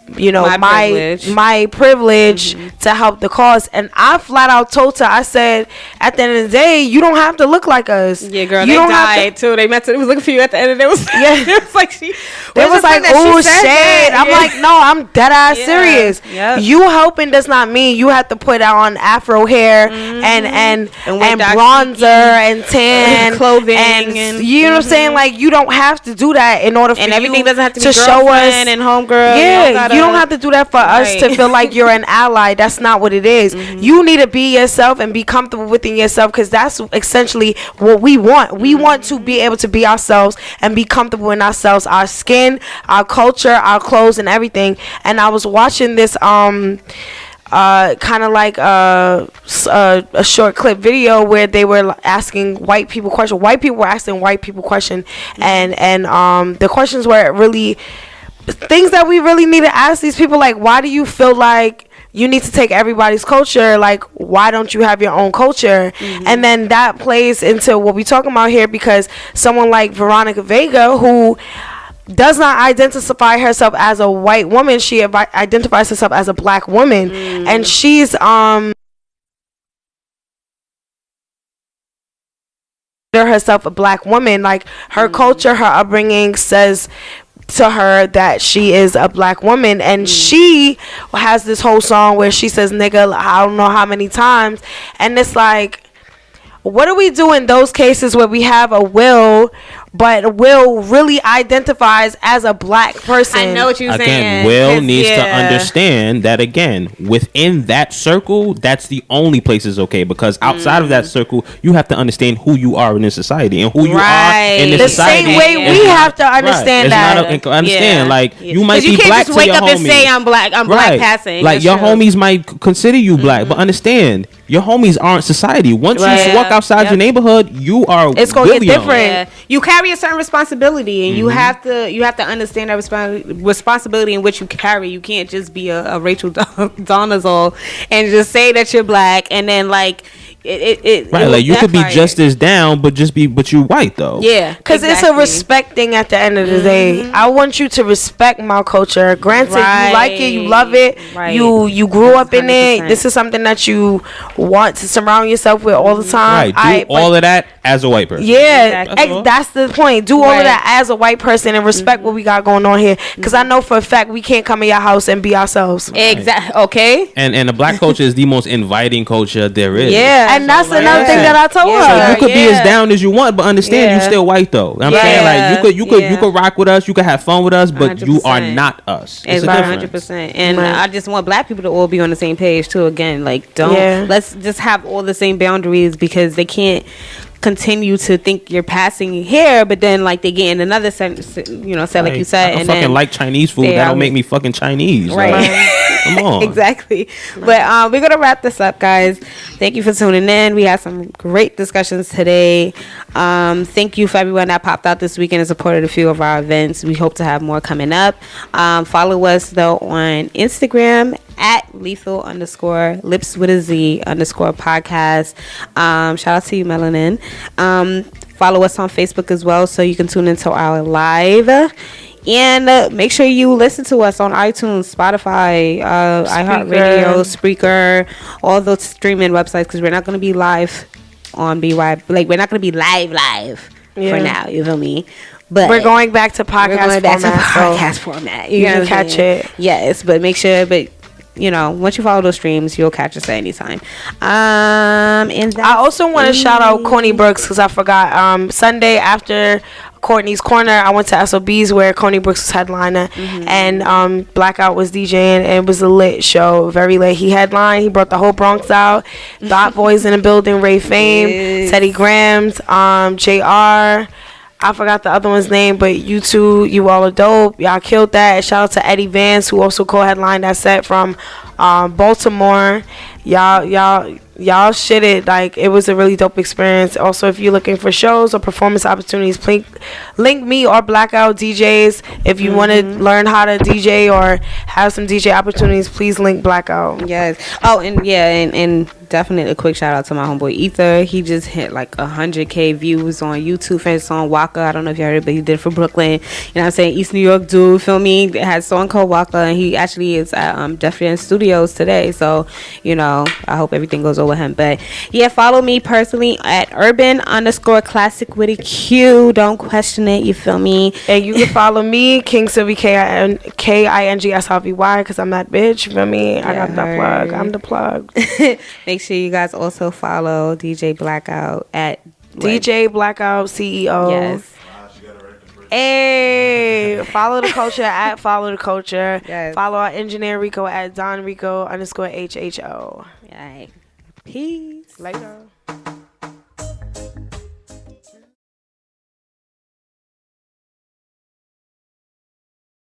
my privilege to help the cause? And I flat out told her, I said, at the end of the day, you don't have to look like us.
Yeah, girl, they died too. They meant to. It was looking for you at the end of the day. It was like
it was like, oh shit. I'm like, no, I'm dead ass serious. Yep. You helping does not mean you have to put on afro hair and bronzer and tan
clothing
and you know what I'm saying? Like, you don't have to do that in order for
everything
you
doesn't have to be
show us
and homegirl.
Yeah, you don't have to do that for us to feel like you're an ally. That's not what it is. You need to be yourself and be comfortable within yourself, because that's essentially what we want. We want to be able to be ourselves and be comfortable in ourselves, our skin, our culture, our clothes, and everything. And I was watching this kind of like a short clip video where they were asking white people questions. White people were asking white people questions, and the questions were really things that we really need to ask these people. Like, why do you feel like you need to take everybody's culture? Like, why don't you have your own culture? And then that plays into what we're talking about here, because someone like Veronica Vega, who does not identify herself as a white woman, she identifies herself as a black woman, and she's herself a black woman. Like, her culture, her upbringing says to her that she is a black woman, and she has this whole song where she says nigga I don't know how many times, and it's like, what do we do in those cases where we have a Will but Will really identifies as a black person.
I know what you're saying.
Again, Will needs to understand that, again, within that circle, that's the only place is okay, because outside of that circle, you have to understand who you are in this society, and who you are in this
the
society.
same way we have to understand that.
Understand, like, you might be
can't
black
just
to
wake
your
up
homies.
and say I'm black passing.
Like, your homies might consider you black, but understand, your homies aren't society. Once you walk outside your neighborhood, you are
it's gonna get different.
Yeah. You carry a certain responsibility, and you have to understand that responsibility in which you carry. You can't just be a Rachel Dolezal and just say that you're black, and then like
like you could be just as down, but you white though.
Yeah,
because it's a respect thing at the end of the day. I want you to respect my culture. Granted, you like it, you love it, you grew up in 100%. It. This is something that you want to surround yourself with all the time.
Right, do all of that as a white person.
Yeah, that's the point. Do all of that as a white person and respect what we got going on here. Because I know for a fact we can't come in your house and be ourselves.
Exactly. Okay.
And the black culture is the most inviting culture there is.
Yeah. And that's another thing that I told her.
So you could be as down as you want, but understand you still white though. I'm saying, like, you could rock with us, you could have fun with us, but 100%. You are not us. It's
100%. And I just want black people to all be on the same page too. Again, like, let's just have all the same boundaries, because they can't continue to think you're passing here, but then like they get in another sentence, like you said,
and then like Chinese food, that don't make me fucking Chinese, right? Come on.
Exactly. But we're gonna wrap this up, guys. Thank you for tuning in. We had some great discussions today. Thank you for everyone that popped out this weekend and supported a few of our events. We hope to have more coming up. Follow us though on Instagram at lethal_Lipz with a Z _podcast. Shout out to you, Melanin. Follow us on Facebook as well, so you can tune into our live. And make sure you listen to us on iTunes, Spotify, iHeartRadio, Spreaker, all those streaming websites, because we're not going to be live on BY. Like, we're not going to be live for now. You feel me? But
we're going back to podcast
format.
You can catch it.
Yes, but make sure. But once you follow those streams, you'll catch us at any time. And
I also want to shout out Coney Brooks, because I forgot. Sunday after Courtney's Corner, I went to SOB's where Coney Brooks was headliner, and Blackout was DJing, and it was a lit show, very lit. He headlined, he brought the whole Bronx out. Dot Boys in the building, Ray Fame, Teddy Grams, JR. I forgot the other one's name, but you two, you all are dope. Y'all killed that. Shout out to Eddie Vance, who also co-headlined that set from Baltimore. Y'all shitted. Like, it was a really dope experience. Also, if you're looking for shows or performance opportunities, link me or Blackout DJs. If you want to learn how to DJ or have some DJ opportunities, please link Blackout.
Yes. Oh, and definitely a quick shout out to my homeboy Ether. He just hit like 100K views on YouTube for his song Waka. I don't know if you heard it, but he did it for Brooklyn. You know what I'm saying? East New York dude, feel me? It has a song called Waka, and he actually is at Def Jam Studios today. So, I hope everything goes over him. But yeah, follow me personally at urban_classic with a Q. Don't question it, you feel me?
And you can follow me, King Sylvie KINGSRVY, because I'm that bitch, you feel me? I got that plug. I'm the plug.
Make sure you guys also follow DJ Blackout at
DJ Blackout CEO.
Yes.
Hey, follow the culture at follow the culture.
Yes.
Follow our engineer Rico at Don Rico _HHO.
All right. Peace.
Later.